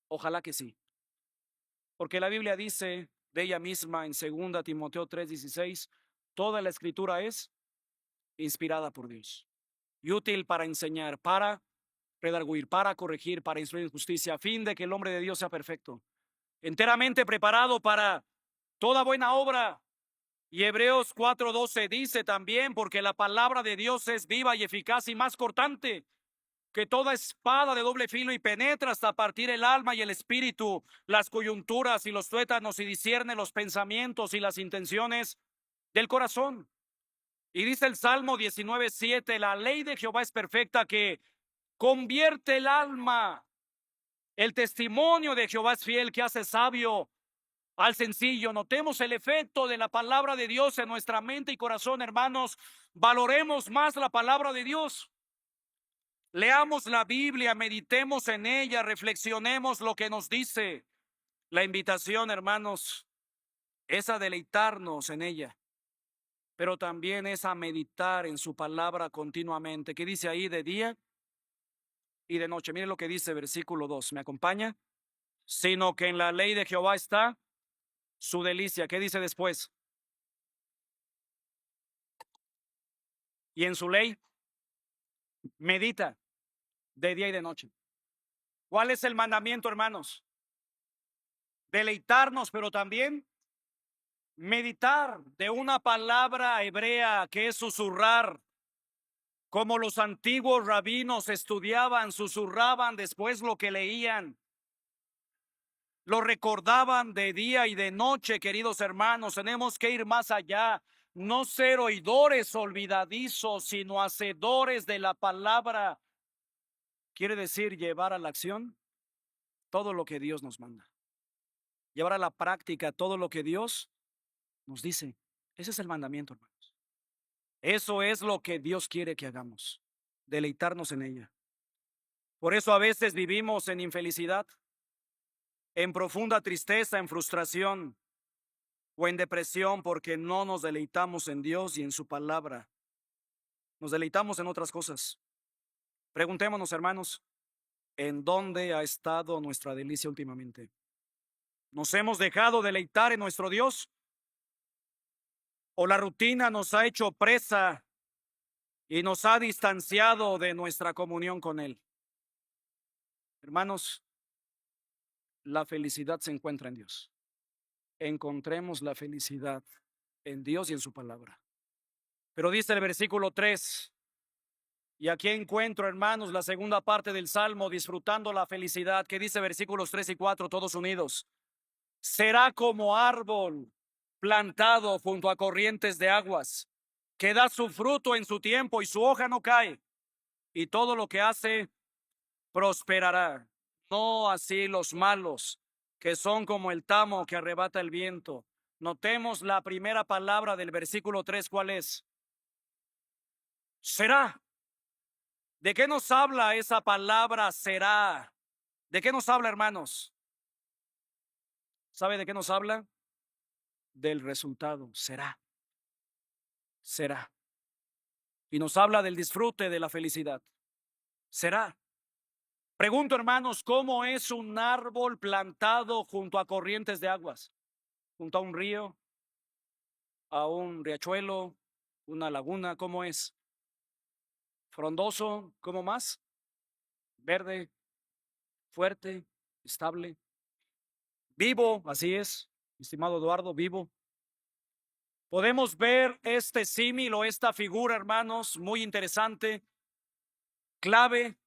Ojalá que sí. Porque la Biblia dice de ella misma en 2 Timoteo 3:16, toda la escritura es inspirada por Dios y útil para enseñar, para redarguir, para corregir, para instruir en justicia, a fin de que el hombre de Dios sea perfecto, enteramente preparado para toda buena obra. Y Hebreos 4:12 dice también, porque la palabra de Dios es viva y eficaz y más cortante que toda espada de doble filo y penetra hasta partir el alma y el espíritu, las coyunturas y los tuétanos y discierne los pensamientos y las intenciones del corazón. Y dice el Salmo 19:7, la ley de Jehová es perfecta que convierte el alma. El testimonio de Jehová es fiel que hace sabio al sencillo. Notemos el efecto de la palabra de Dios en nuestra mente y corazón, hermanos. Valoremos más la palabra de Dios. Leamos la Biblia, meditemos en ella, reflexionemos lo que nos dice. La invitación, hermanos, es a deleitarnos en ella, pero también es a meditar en su palabra continuamente. ¿Qué dice ahí? De día y de noche. Mire lo que dice versículo 2. ¿Me acompaña? Sino que en la ley de Jehová está su delicia. ¿Qué dice después? Y en su ley medita de día y de noche. ¿Cuál es el mandamiento, hermanos? Deleitarnos, pero también meditar de una palabra hebrea que es susurrar. Como los antiguos rabinos estudiaban, susurraban después lo que leían. Lo recordaban de día y de noche, queridos hermanos. Tenemos que ir más allá. No ser oidores olvidadizos, sino hacedores de la palabra. Quiere decir llevar a la acción todo lo que Dios nos manda. Llevar a la práctica todo lo que Dios nos dice. Ese es el mandamiento, hermanos. Eso es lo que Dios quiere que hagamos. Deleitarnos en ella. Por eso a veces vivimos en infelicidad, en profunda tristeza, en frustración. o en depresión porque no nos deleitamos en Dios y en su palabra. Nos deleitamos en otras cosas. Preguntémonos, hermanos, ¿en dónde ha estado nuestra delicia últimamente? ¿Nos hemos dejado deleitar en nuestro Dios? ¿O la rutina nos ha hecho presa y nos ha distanciado de nuestra comunión con Él? Hermanos, la felicidad se encuentra en Dios. Encontremos la felicidad en Dios y en su palabra. Pero dice el versículo 3, y aquí encuentro, hermanos, la segunda parte del Salmo, disfrutando la felicidad, que dice versículos 3 y 4, todos unidos. Será como árbol plantado junto a corrientes de aguas, que da su fruto en su tiempo y su hoja no cae, y todo lo que hace prosperará. No así los malos, que son como el tamo que arrebata el viento. Notemos la primera palabra del versículo 3, ¿cuál es? Será. ¿De qué nos habla esa palabra será? ¿De qué nos habla, hermanos? ¿Sabe de qué nos habla? Del resultado. Será. Será. Y nos habla del disfrute de la felicidad. Será. Pregunto, hermanos, ¿cómo es un árbol plantado junto a corrientes de aguas? Junto a un río, a un riachuelo, una laguna, ¿cómo es? Frondoso, ¿cómo más? Verde, fuerte, estable. Vivo, así es, estimado Eduardo, vivo. Podemos ver este símil o esta figura, hermanos, muy interesante, clave,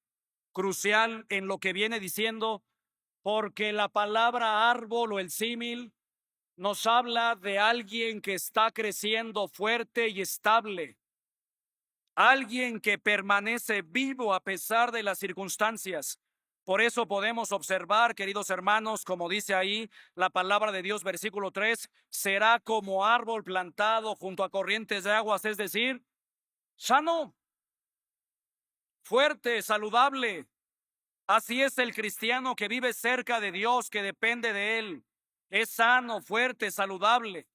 crucial en lo que viene diciendo, porque la palabra árbol o el símil nos habla de alguien que está creciendo fuerte y estable, alguien que permanece vivo a pesar de las circunstancias. Por eso podemos observar, queridos hermanos, como dice ahí la palabra de Dios, versículo 3, será como árbol plantado junto a corrientes de aguas, es decir, sano, fuerte, saludable. Así es el cristiano que vive cerca de Dios, que depende de Él. Es sano, fuerte, saludable.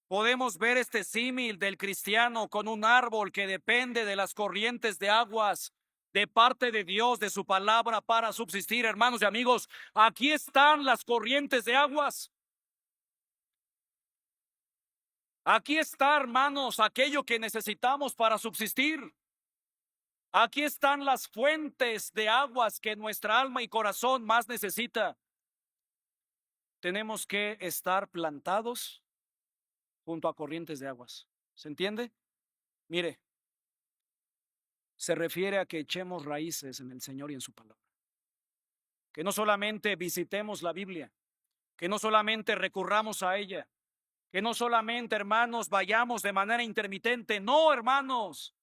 Podemos ver este símil del cristiano con un árbol que depende de las corrientes de aguas, de parte de Dios, de su palabra para subsistir. Hermanos y amigos, aquí están las corrientes de aguas. Aquí está, hermanos, aquello que necesitamos para subsistir. Aquí están las fuentes de aguas que nuestra alma y corazón más necesita. Tenemos que estar plantados junto a corrientes de aguas. ¿Se entiende? Mire, se refiere a que echemos raíces en el Señor y en su palabra. Que no solamente visitemos la Biblia, que no solamente recurramos a ella, que no solamente, hermanos, vayamos de manera intermitente, no, hermanos,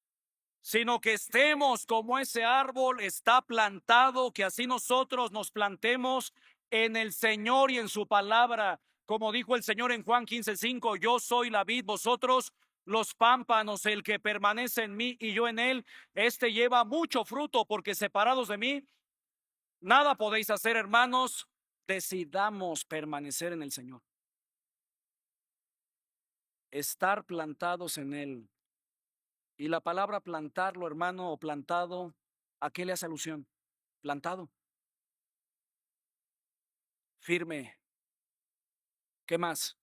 sino que estemos como ese árbol está plantado, que así nosotros nos plantemos en el Señor y en su palabra. Como dijo el Señor en Juan 15:5, yo soy la vid, vosotros los pámpanos, el que permanece en mí y yo en él, este lleva mucho fruto, porque separados de mí, nada podéis hacer, hermanos. Decidamos permanecer en el Señor. Estar plantados en él. Y la palabra plantarlo, hermano, o plantado, ¿a qué le hace alusión? Plantado. Firme. ¿Qué más?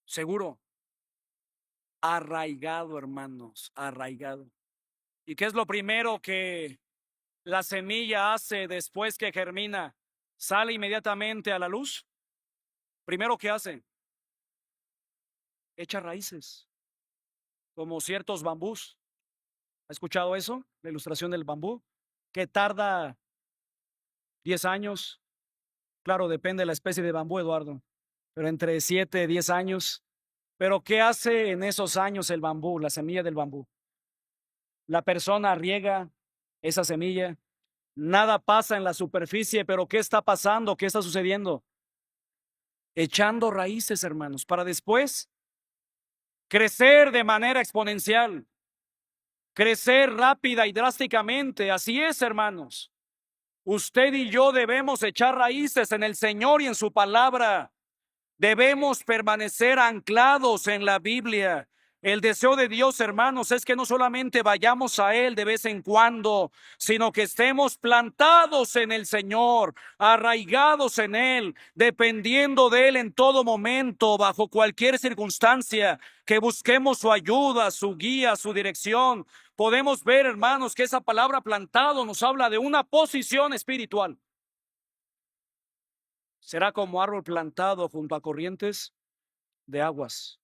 Seguro. Arraigado, hermanos, arraigado. ¿Y qué es lo primero que la semilla hace después que germina? ¿Sale inmediatamente a la luz? Primero, ¿qué hace? Echa raíces, como ciertos bambús. ¿Ha escuchado eso? La ilustración del bambú, que tarda 10 años. Claro, depende de la especie de bambú, Eduardo, pero entre 7 y 10 años. Pero ¿qué hace en esos años el bambú, la semilla del bambú? La persona riega esa semilla, nada pasa en la superficie, pero ¿qué está pasando? ¿Qué está sucediendo? Echando raíces, hermanos, para después crecer de manera exponencial, crecer rápida y drásticamente. Así es, hermanos. Usted y yo debemos echar raíces en el Señor y en su palabra. Debemos permanecer anclados en la Biblia. El deseo de Dios, hermanos, es que no solamente vayamos a Él de vez en cuando, sino que estemos plantados en el Señor, arraigados en Él, dependiendo de Él en todo momento, bajo cualquier circunstancia, que busquemos su ayuda, su guía, su dirección. Podemos ver, hermanos, que esa palabra plantado nos habla de una posición espiritual. Será como árbol plantado junto a corrientes de aguas.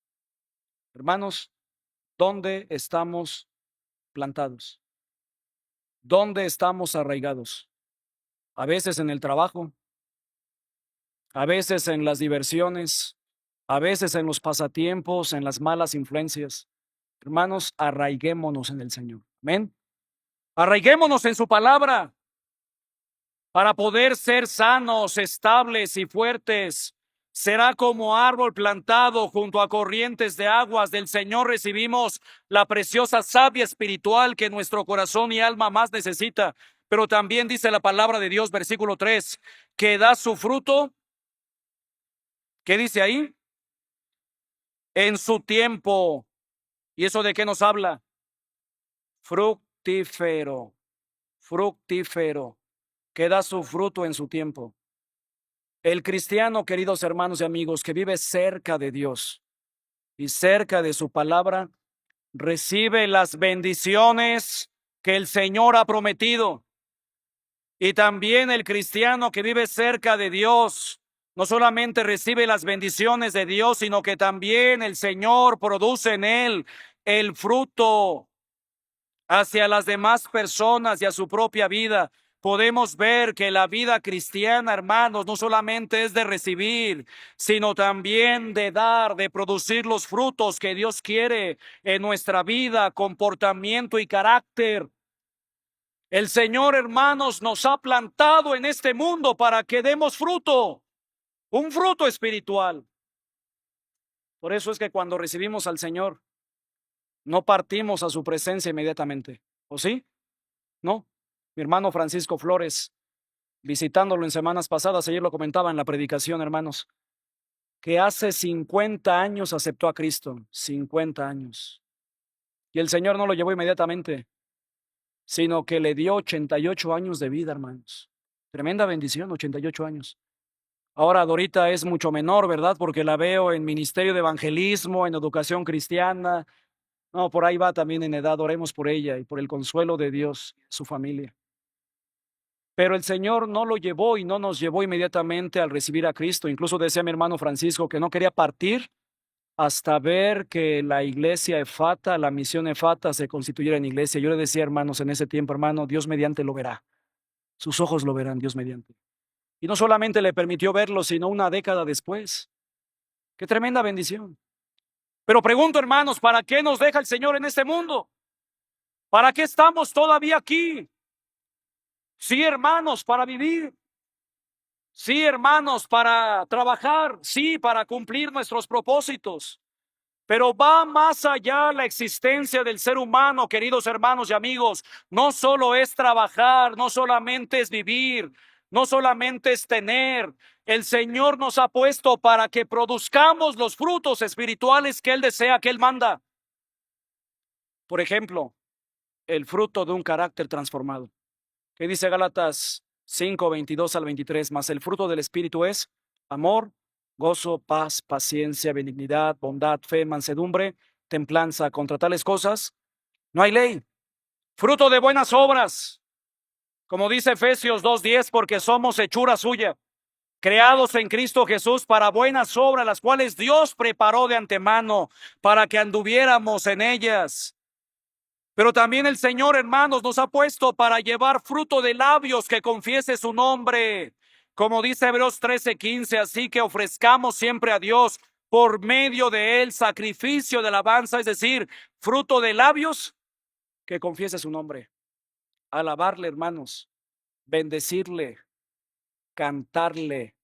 Hermanos, ¿dónde estamos plantados? ¿Dónde estamos arraigados? A veces en el trabajo, a veces en las diversiones, a veces en los pasatiempos, en las malas influencias. Hermanos, arraiguémonos en el Señor. Amén. Arraiguémonos en su palabra para poder ser sanos, estables y fuertes. Será como árbol plantado junto a corrientes de aguas. Del Señor recibimos la preciosa savia espiritual que nuestro corazón y alma más necesita. Pero también dice la palabra de Dios, versículo 3, que da su fruto. ¿Qué dice ahí? En su tiempo. ¿Y eso de qué nos habla? Fructífero, fructífero, que da su fruto en su tiempo. El cristiano, queridos hermanos y amigos, que vive cerca de Dios y cerca de su palabra, recibe las bendiciones que el Señor ha prometido. Y también el cristiano que vive cerca de Dios, no solamente recibe las bendiciones de Dios, sino que también el Señor produce en él el fruto hacia las demás personas y a su propia vida. Podemos ver que la vida cristiana, hermanos, no solamente es de recibir, sino también de dar, de producir los frutos que Dios quiere en nuestra vida, comportamiento y carácter. El Señor, hermanos, nos ha plantado en este mundo para que demos fruto, un fruto espiritual. Por eso es que cuando recibimos al Señor, no partimos a su presencia inmediatamente. ¿O sí? No. Mi hermano Francisco Flores, visitándolo en semanas pasadas, ayer lo comentaba en la predicación, hermanos, que hace 50 años aceptó a Cristo, 50 años. Y el Señor no lo llevó inmediatamente, sino que le dio 88 años de vida, hermanos. Tremenda bendición, 88 años. Ahora Dorita es mucho menor, ¿verdad? Porque la veo en ministerio de evangelismo, en educación cristiana. No, por ahí va también en edad. Oremos por ella y por el consuelo de Dios, su familia. Pero el Señor no lo llevó y no nos llevó inmediatamente al recibir a Cristo. Incluso decía mi hermano Francisco que no quería partir hasta ver que la iglesia Efata, la misión Efata, se constituyera en iglesia. Yo le decía, hermanos, en ese tiempo, hermano, Dios mediante lo verá. Sus ojos lo verán, Dios mediante. Y no solamente le permitió verlo, sino una década después. Qué tremenda bendición. Pero pregunto, hermanos, ¿para qué nos deja el Señor en este mundo? ¿Para qué estamos todavía aquí? Sí, hermanos, para vivir. Sí, hermanos, para trabajar. Sí, para cumplir nuestros propósitos. Pero va más allá la existencia del ser humano, queridos hermanos y amigos. No solo es trabajar, no solamente es vivir, no solamente es tener. El Señor nos ha puesto para que produzcamos los frutos espirituales que Él desea, que Él manda. Por ejemplo, el fruto de un carácter transformado. ¿Qué dice Gálatas 5, 22 al 23? Mas el fruto del Espíritu es amor, gozo, paz, paciencia, benignidad, bondad, fe, mansedumbre, templanza. Contra tales cosas no hay ley. Fruto de buenas obras, como dice Efesios 2:10, porque somos hechura suya, creados en Cristo Jesús para buenas obras, las cuales Dios preparó de antemano para que anduviéramos en ellas. Pero también el Señor, hermanos, nos ha puesto para llevar fruto de labios que confiese su nombre. Como dice Hebreos 13:15, así que ofrezcamos siempre a Dios por medio de él sacrificio de alabanza, es decir, fruto de labios que confiese su nombre. Alabarle, hermanos, bendecirle, cantarle.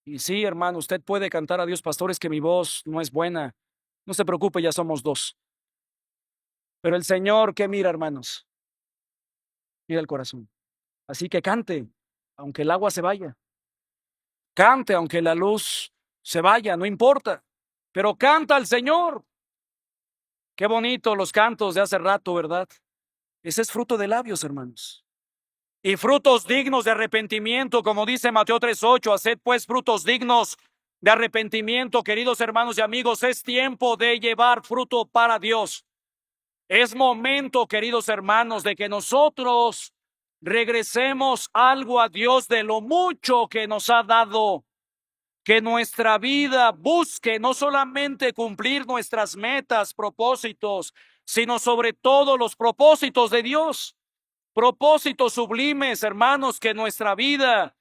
Y sí, hermano, usted puede cantar a Dios, pastores, que mi voz no es buena. No se preocupe, ya somos dos. Pero el Señor, ¿qué mira, hermanos? Mira el corazón. Así que cante, aunque el agua se vaya. Cante, aunque la luz se vaya, no importa, pero canta al Señor. Qué bonito los cantos de hace rato, ¿verdad? Ese es fruto de labios, hermanos. Y frutos dignos de arrepentimiento, como dice Mateo 3:8, haced pues frutos dignos de arrepentimiento, queridos hermanos y amigos. Es tiempo de llevar fruto para Dios. Es momento, queridos hermanos, de que nosotros regresemos algo a Dios de lo mucho que nos ha dado. Que nuestra vida busque no solamente cumplir nuestras metas, propósitos, sino sobre todo los propósitos de Dios. Propósitos sublimes, hermanos, que nuestra vida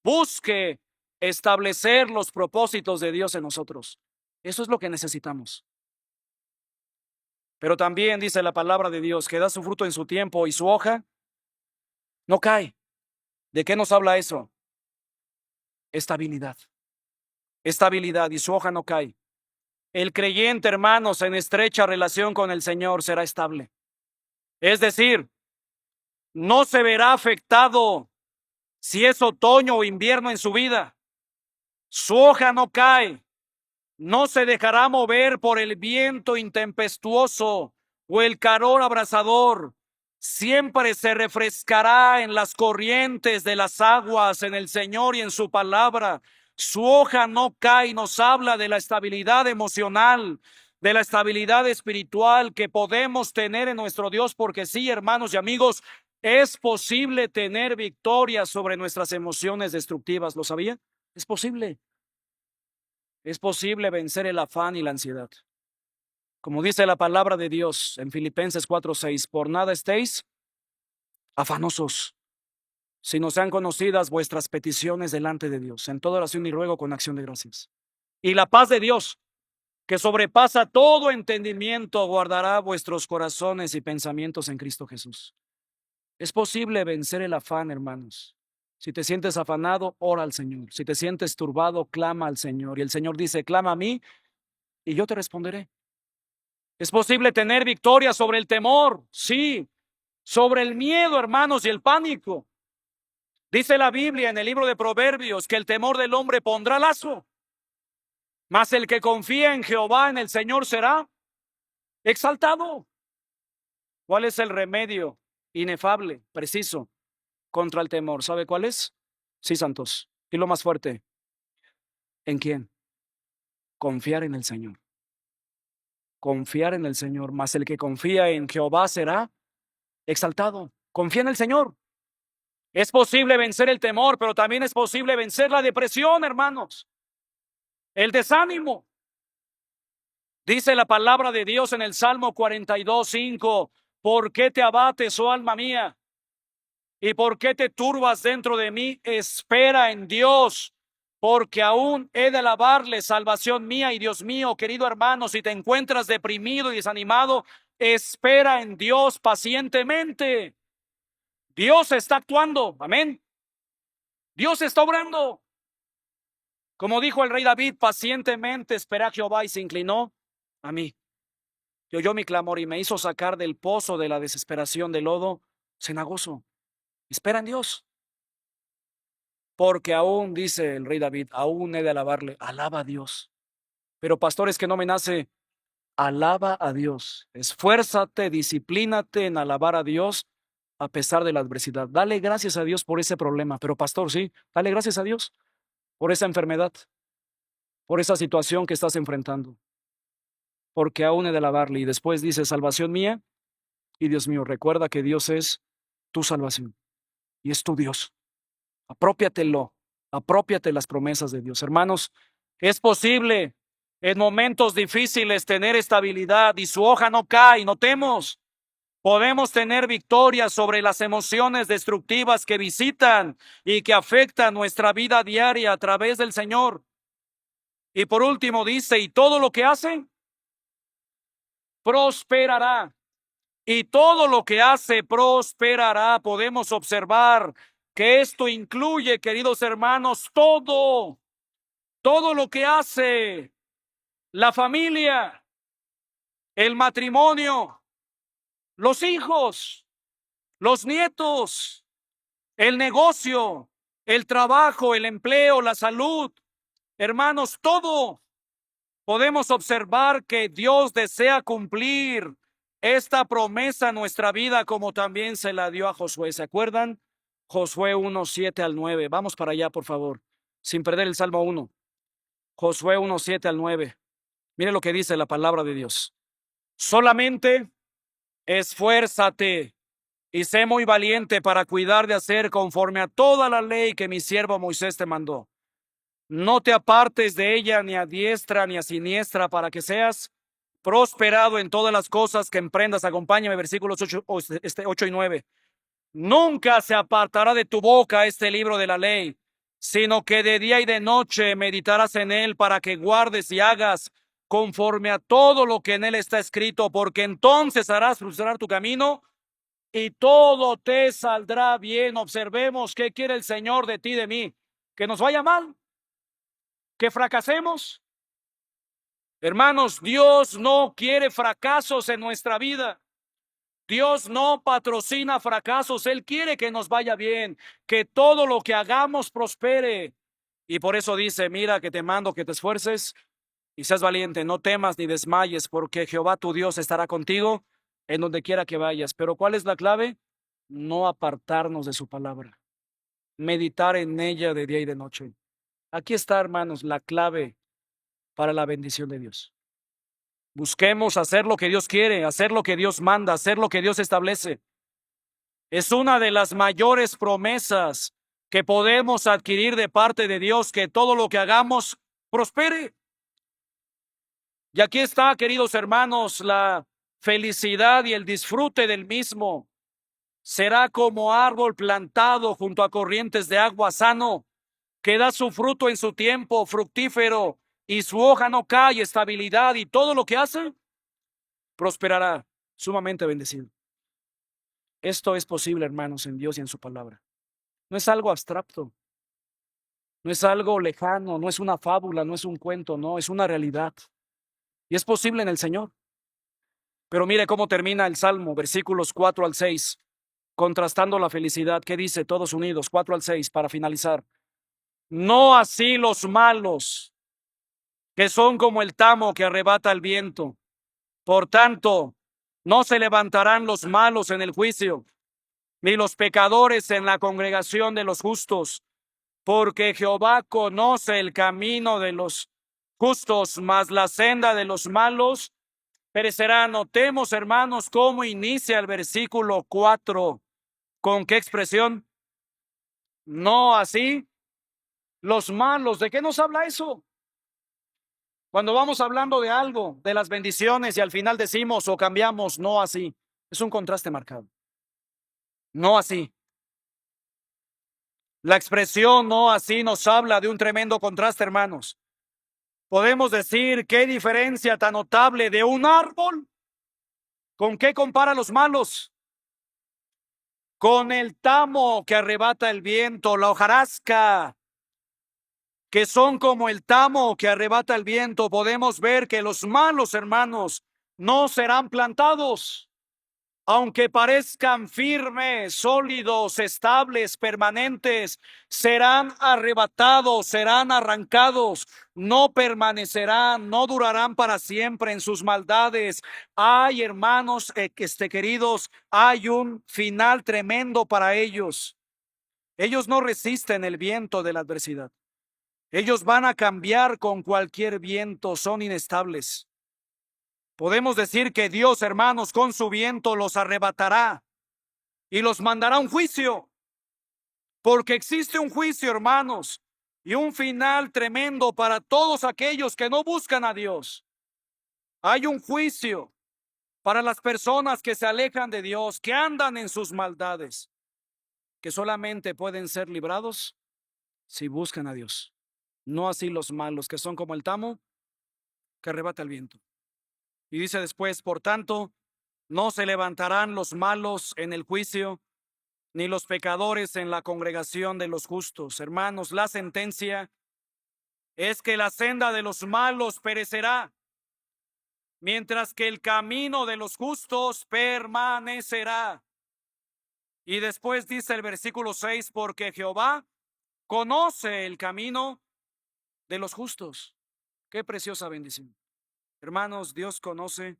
busque establecer los propósitos de Dios en nosotros. Eso es lo que necesitamos. Pero también dice la palabra de Dios que da su fruto en su tiempo y su hoja no cae. ¿De qué nos habla eso? Estabilidad. Estabilidad, y su hoja no cae. El creyente, hermanos, en estrecha relación con el Señor será estable. Es decir, no se verá afectado si es otoño o invierno en su vida. Su hoja no cae, no se dejará mover por el viento intempestuoso o el calor abrasador. Siempre se refrescará en las corrientes de las aguas, en el Señor y en su palabra. Su hoja no cae, nos habla de la estabilidad emocional, de la estabilidad espiritual que podemos tener en nuestro Dios, porque sí, hermanos y amigos, es posible tener victoria sobre nuestras emociones destructivas. ¿Lo sabía? Es posible. Es posible vencer el afán y la ansiedad. Como dice la palabra de Dios en Filipenses 4:6, por nada estéis afanosos, sino sean conocidas vuestras peticiones delante de Dios, en toda oración y ruego con acción de gracias. Y la paz de Dios, que sobrepasa todo entendimiento, guardará vuestros corazones y pensamientos en Cristo Jesús. Es posible vencer el afán, hermanos. Si te sientes afanado, ora al Señor. Si te sientes turbado, clama al Señor. Y el Señor dice, clama a mí y yo te responderé. Es posible tener victoria sobre el temor, sí, sobre el miedo, hermanos, y el pánico. Dice la Biblia en el libro de Proverbios que el temor del hombre pondrá lazo, mas el que confía en Jehová, en el Señor, será exaltado. ¿Cuál es el remedio inefable, preciso, contra el temor? ¿Sabe cuál es? Sí, santos. Y lo más fuerte, ¿en quién? Confiar en el Señor. Confiar en el Señor, mas el que confía en Jehová será exaltado. Confía en el Señor. Es posible vencer el temor, pero también es posible vencer la depresión, hermanos. El desánimo. Dice la palabra de Dios en el Salmo 42:5, ¿por qué te abates, oh alma mía? ¿Y por qué te turbas dentro de mí? Espera en Dios, porque aún he de alabarle, salvación mía y Dios mío. Querido hermano, si te encuentras deprimido y desanimado, espera en Dios pacientemente. Dios está actuando, amén. Dios está obrando. Como dijo el rey David, pacientemente esperé a Jehová y se inclinó a mí. Y oyó mi clamor y me hizo sacar del pozo de la desesperación, del lodo cenagoso. Espera en Dios. Porque aún, dice el rey David, aún he de alabarle. Alaba a Dios. Pero pastores, que no me nace, alaba a Dios. Esfuérzate, disciplínate en alabar a Dios a pesar de la adversidad. Dale gracias a Dios por ese problema. Pero pastor, sí, dale gracias a Dios por esa enfermedad, por esa situación que estás enfrentando. Porque aún he de alabarle. Y después dice, salvación mía y Dios mío. Recuerda que Dios es tu salvación y es tu Dios. Apropiatelo, apropiate las promesas de Dios. Hermanos, es posible en momentos difíciles tener estabilidad y su hoja no cae, notemos. Podemos tener victoria sobre las emociones destructivas que visitan y que afectan nuestra vida diaria a través del Señor. Y por último dice, y todo lo que hace, prosperará. Y todo lo que hace, prosperará. Podemos observar que esto incluye, queridos hermanos, todo lo que hace la familia, el matrimonio, los hijos, los nietos, el negocio, el trabajo, el empleo, la salud, Hermanos, todo podemos observar que Dios desea cumplir esta promesa en nuestra vida como también se la dio a Josué. ¿Se acuerdan? Josué 1:7 al 9. Vamos para allá, por favor, sin perder el Salmo 1. Josué 1:7 al 9. Mire lo que dice la palabra de Dios. Solamente esfuérzate y sé muy valiente para cuidar de hacer conforme a toda la ley que mi siervo Moisés te mandó. No te apartes de ella ni a diestra ni a siniestra para que seas prosperado en todas las cosas que emprendas. Acompáñame, versículos 8 y 9. Nunca se apartará de tu boca este libro de la ley, sino que de día y de noche meditarás en él para que guardes y hagas conforme a todo lo que en él está escrito, porque entonces harás prosperar tu camino y todo te saldrá bien. Observemos qué quiere el Señor de ti y de mí. ¿Que nos vaya mal? ¿Que fracasemos? Hermanos, Dios no quiere fracasos en nuestra vida. Dios no patrocina fracasos. Él quiere que nos vaya bien, que todo lo que hagamos prospere. Y por eso dice, mira que te mando que te esfuerces y seas valiente, no temas ni desmayes, porque Jehová tu Dios estará contigo en donde quiera que vayas. Pero ¿cuál es la clave? No apartarnos de su palabra, meditar en ella de día y de noche. Aquí está, hermanos, la clave para la bendición de Dios. Busquemos hacer lo que Dios quiere, hacer lo que Dios manda, hacer lo que Dios establece. Es una de las mayores promesas que podemos adquirir de parte de Dios, que todo lo que hagamos prospere. Y aquí está, queridos hermanos, la felicidad y el disfrute del mismo. Será como árbol plantado junto a corrientes de agua sano, que da su fruto en su tiempo, fructífero, y su hoja no cae, estabilidad, y todo lo que hace prosperará, sumamente bendecido. Esto es posible, hermanos, en Dios y en su palabra. No es algo abstracto, no es algo lejano, no es una fábula, no es un cuento, no, es una realidad. Y es posible en el Señor. Pero mire cómo termina el Salmo, versículos 4 al 6, contrastando la felicidad. ¿Qué dice? Todos unidos, 4 al 6, para finalizar. No así los malos, que son como el tamo que arrebata el viento. Por tanto, no se levantarán los malos en el juicio, ni los pecadores en la congregación de los justos, porque Jehová conoce el camino de los justos, mas la senda de los malos perecerá. Notemos, hermanos, cómo inicia el versículo 4. ¿Con qué expresión? No así los malos. ¿De qué nos habla eso? Cuando vamos hablando de algo, de las bendiciones, y al final decimos o cambiamos, no así. Es un contraste marcado. No así. La expresión no así nos habla de un tremendo contraste, hermanos. Podemos decir qué diferencia tan notable de un árbol. ¿Con qué compara los malos? Con el tamo que arrebata el viento, la hojarasca, que son como el tamo que arrebata el viento. Podemos ver que los malos, hermanos, no serán plantados. Aunque parezcan firmes, sólidos, estables, permanentes, serán arrebatados, serán arrancados, no permanecerán, no durarán para siempre en sus maldades. Ay, hermanos, queridos, hay un final tremendo para ellos. Ellos no resisten el viento de la adversidad. Ellos van a cambiar con cualquier viento, son inestables. Podemos decir que Dios, hermanos, con su viento los arrebatará y los mandará a un juicio, porque existe un juicio, hermanos, y un final tremendo para todos aquellos que no buscan a Dios. Hay un juicio para las personas que se alejan de Dios, que andan en sus maldades, que solamente pueden ser librados si buscan a Dios. No así los malos, que son como el tamo que arrebata el viento. Y dice después, por tanto, no se levantarán los malos en el juicio, ni los pecadores en la congregación de los justos. Hermanos, la sentencia es que la senda de los malos perecerá, mientras que el camino de los justos permanecerá. Y después dice el versículo 6, porque Jehová conoce el camino de los justos. Qué preciosa bendición. Hermanos, Dios conoce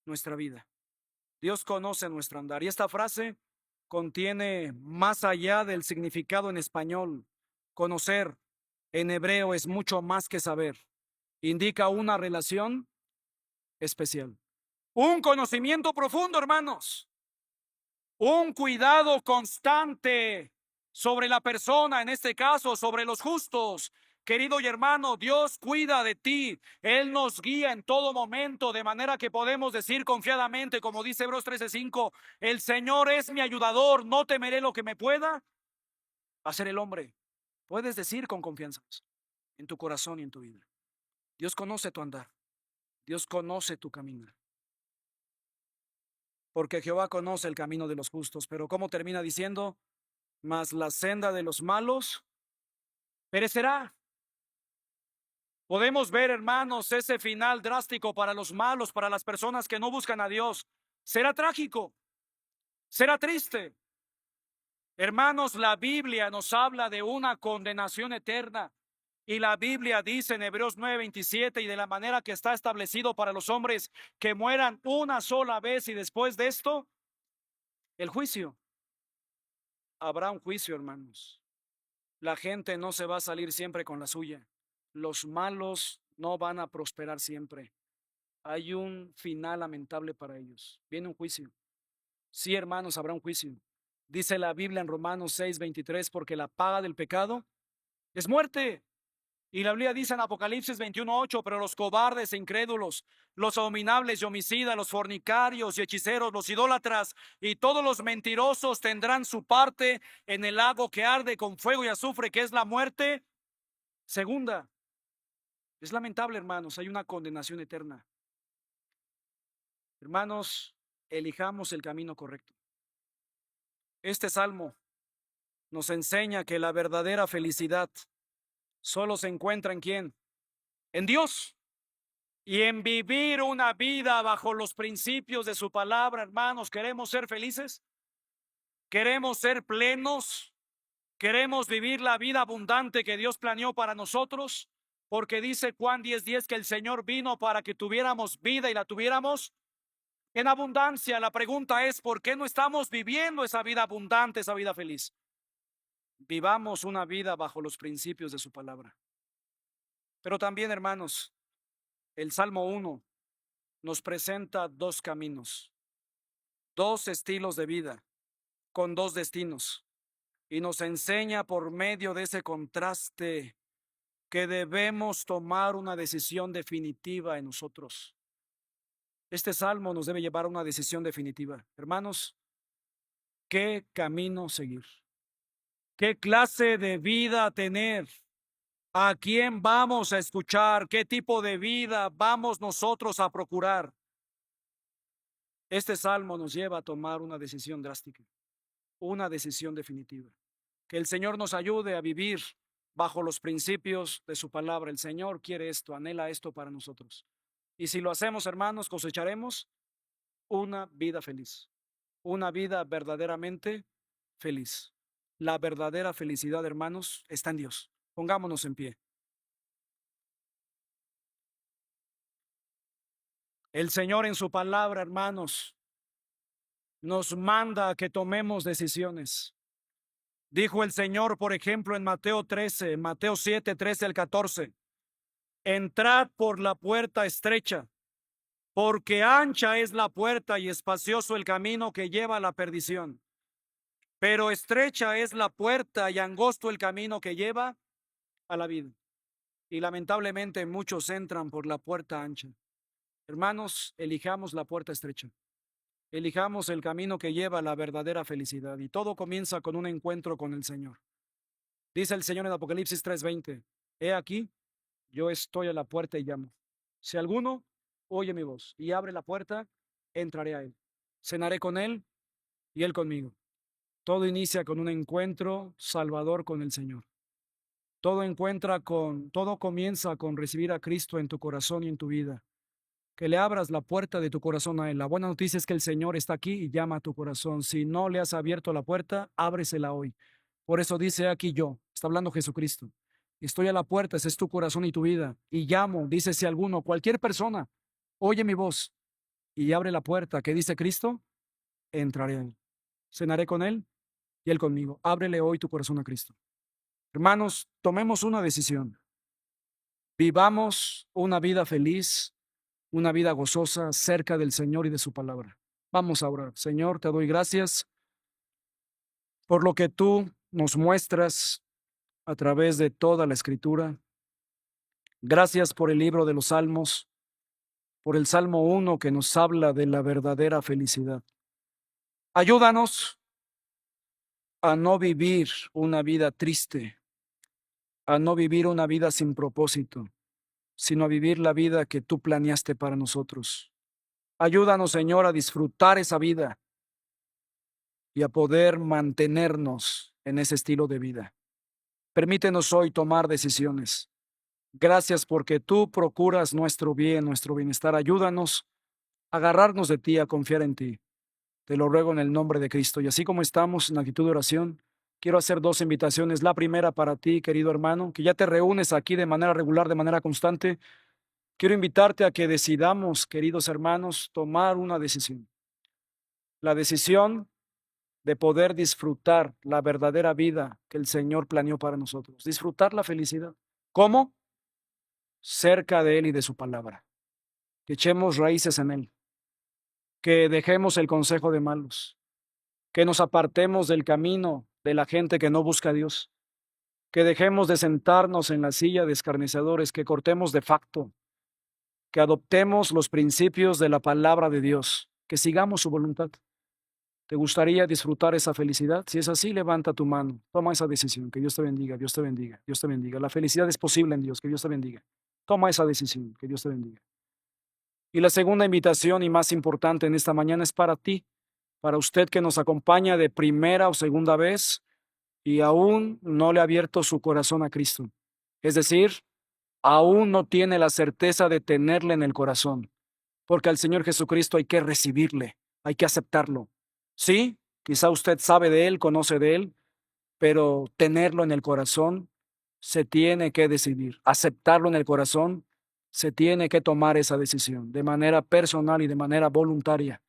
nuestra vida. Dios conoce nuestro andar. Y esta frase contiene más allá del significado en español. Conocer en hebreo es mucho más que saber. Indica una relación especial. Un conocimiento profundo, hermanos. Un cuidado constante sobre la persona, en este caso, sobre los justos. Querido y hermano, Dios cuida de ti. Él nos guía en todo momento, de manera que podemos decir confiadamente, como dice Hebreos 13:5, el Señor es mi ayudador, no temeré lo que me pueda hacer el hombre. Puedes decir con confianza en tu corazón y en tu vida. Dios conoce tu andar. Dios conoce tu caminar. Porque Jehová conoce el camino de los justos. Pero ¿cómo termina diciendo? Mas la senda de los malos perecerá. Podemos ver, hermanos, ese final drástico para los malos, para las personas que no buscan a Dios. Será trágico, será triste. Hermanos, la Biblia nos habla de una condenación eterna. Y la Biblia dice en Hebreos 9:27, y de la manera que está establecido para los hombres que mueran una sola vez y después de esto, el juicio. Habrá un juicio, hermanos. La gente no se va a salir siempre con la suya. Los malos no van a prosperar siempre. Hay un final lamentable para ellos. Viene un juicio. Sí, hermanos, habrá un juicio. Dice la Biblia en Romanos 6:23, porque la paga del pecado es muerte. Y la Biblia dice en Apocalipsis 21:8, pero los cobardes e incrédulos, los abominables y homicidas, los fornicarios y hechiceros, los idólatras y todos los mentirosos tendrán su parte en el lago que arde con fuego y azufre, que es la muerte segunda. Es lamentable, hermanos, hay una condenación eterna. Hermanos, elijamos el camino correcto. Este salmo nos enseña que la verdadera felicidad solo se encuentra ¿en quién? En Dios. Y en vivir una vida bajo los principios de su palabra, hermanos. ¿Queremos ser felices? ¿Queremos ser plenos? ¿Queremos vivir la vida abundante que Dios planeó para nosotros? Porque dice Juan 10:10 que el Señor vino para que tuviéramos vida y la tuviéramos en abundancia. La pregunta es, ¿por qué no estamos viviendo esa vida abundante, esa vida feliz? Vivamos una vida bajo los principios de su palabra. Pero también, hermanos, el Salmo 1 nos presenta dos caminos, dos estilos de vida con dos destinos, y nos enseña por medio de ese contraste que debemos tomar una decisión definitiva en nosotros. Este salmo nos debe llevar a una decisión definitiva. Hermanos, ¿qué camino seguir? ¿Qué clase de vida tener? ¿A quién vamos a escuchar? ¿Qué tipo de vida vamos nosotros a procurar? Este salmo nos lleva a tomar una decisión drástica, una decisión definitiva. Que el Señor nos ayude a vivir bajo los principios de su palabra. El Señor quiere esto, anhela esto para nosotros. Y si lo hacemos, hermanos, cosecharemos una vida feliz, una vida verdaderamente feliz. La verdadera felicidad, hermanos, está en Dios. Pongámonos en pie. El Señor en su palabra, hermanos, nos manda a que tomemos decisiones. Dijo el Señor, por ejemplo, en Mateo 7:13-14, entrad por la puerta estrecha, porque ancha es la puerta y espacioso el camino que lleva a la perdición. Pero estrecha es la puerta y angosto el camino que lleva a la vida. Y lamentablemente muchos entran por la puerta ancha. Hermanos, elijamos la puerta estrecha. Elijamos el camino que lleva a la verdadera felicidad. Y todo comienza con un encuentro con el Señor. Dice el Señor en Apocalipsis 3:20, he aquí, yo estoy a la puerta y llamo. Si alguno oye mi voz y abre la puerta, entraré a él. Cenaré con él y él conmigo. Todo inicia con un encuentro salvador con el Señor. Todo comienza con recibir a Cristo en tu corazón y en tu vida. Que le abras la puerta de tu corazón a Él. La buena noticia es que el Señor está aquí y llama a tu corazón. Si no le has abierto la puerta, ábresela hoy. Por eso dice aquí yo, está hablando Jesucristo, Estoy a la puerta, ese es tu corazón y tu vida. Y llamo, dice si alguno, cualquier persona, oye mi voz y abre la puerta, ¿qué dice Cristo? Entraré a él. Cenaré con él y él conmigo. Ábrele hoy tu corazón a Cristo. Hermanos, tomemos una decisión. Vivamos una vida feliz, una vida gozosa cerca del Señor y de su palabra. Vamos a orar. Señor, te doy gracias por lo que tú nos muestras a través de toda la Escritura. Gracias por el libro de los Salmos, por el Salmo 1 que nos habla de la verdadera felicidad. Ayúdanos a no vivir una vida triste, a no vivir una vida sin propósito, sino a vivir la vida que tú planeaste para nosotros. Ayúdanos, Señor, a disfrutar esa vida y a poder mantenernos en ese estilo de vida. Permítenos hoy tomar decisiones. Gracias porque tú procuras nuestro bien, nuestro bienestar. Ayúdanos a agarrarnos de ti, a confiar en ti. Te lo ruego en el nombre de Cristo. Y así como estamos en actitud de oración, quiero hacer dos invitaciones. La primera para ti, querido hermano, que ya te reúnes aquí de manera regular, de manera constante. Quiero invitarte a que decidamos, queridos hermanos, tomar una decisión. La decisión de poder disfrutar la verdadera vida que el Señor planeó para nosotros. Disfrutar la felicidad. ¿Cómo? Cerca de Él y de su palabra. Que echemos raíces en Él. Que dejemos el consejo de malos. Que nos apartemos del camino de la gente que no busca a Dios. Que dejemos de sentarnos en la silla de escarnecedores. Que cortemos de facto. Que adoptemos los principios de la palabra de Dios. Que sigamos su voluntad. ¿Te gustaría disfrutar esa felicidad? Si es así, levanta tu mano. Toma esa decisión. Que Dios te bendiga, Dios te bendiga, Dios te bendiga. La felicidad es posible en Dios. Que Dios te bendiga. Toma esa decisión. Que Dios te bendiga. Y la segunda invitación y más importante en esta mañana es para ti, para usted que nos acompaña de primera o segunda vez y aún no le ha abierto su corazón a Cristo. Es decir, aún no tiene la certeza de tenerle en el corazón, porque al Señor Jesucristo hay que recibirle, hay que aceptarlo. Sí, quizá usted sabe de Él, conoce de Él, pero tenerlo en el corazón se tiene que decidir. Aceptarlo en el corazón se tiene que tomar esa decisión de manera personal y de manera voluntaria.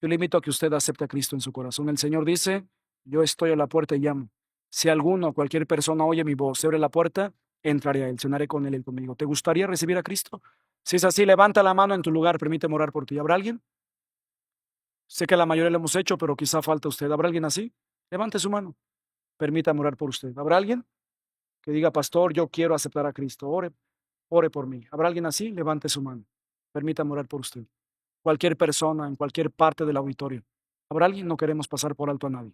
Yo le invito a que usted acepte a Cristo en su corazón. El Señor dice, yo estoy a la puerta y llamo. Si alguno, cualquier persona oye mi voz, se abre la puerta, entraré a Él, cenaré con Él y conmigo. ¿Te gustaría recibir a Cristo? Si es así, levanta la mano en tu lugar, permíteme orar por ti. ¿Habrá alguien? Sé que la mayoría lo hemos hecho, pero quizá falta usted. ¿Habrá alguien así? Levante su mano. Permítame orar por usted. ¿Habrá alguien que diga, pastor, yo quiero aceptar a Cristo? Ore por mí. ¿Habrá alguien así? Levante su mano. Permítame orar por usted. Cualquier persona, en cualquier parte del auditorio. ¿Habrá alguien? No queremos pasar por alto a nadie.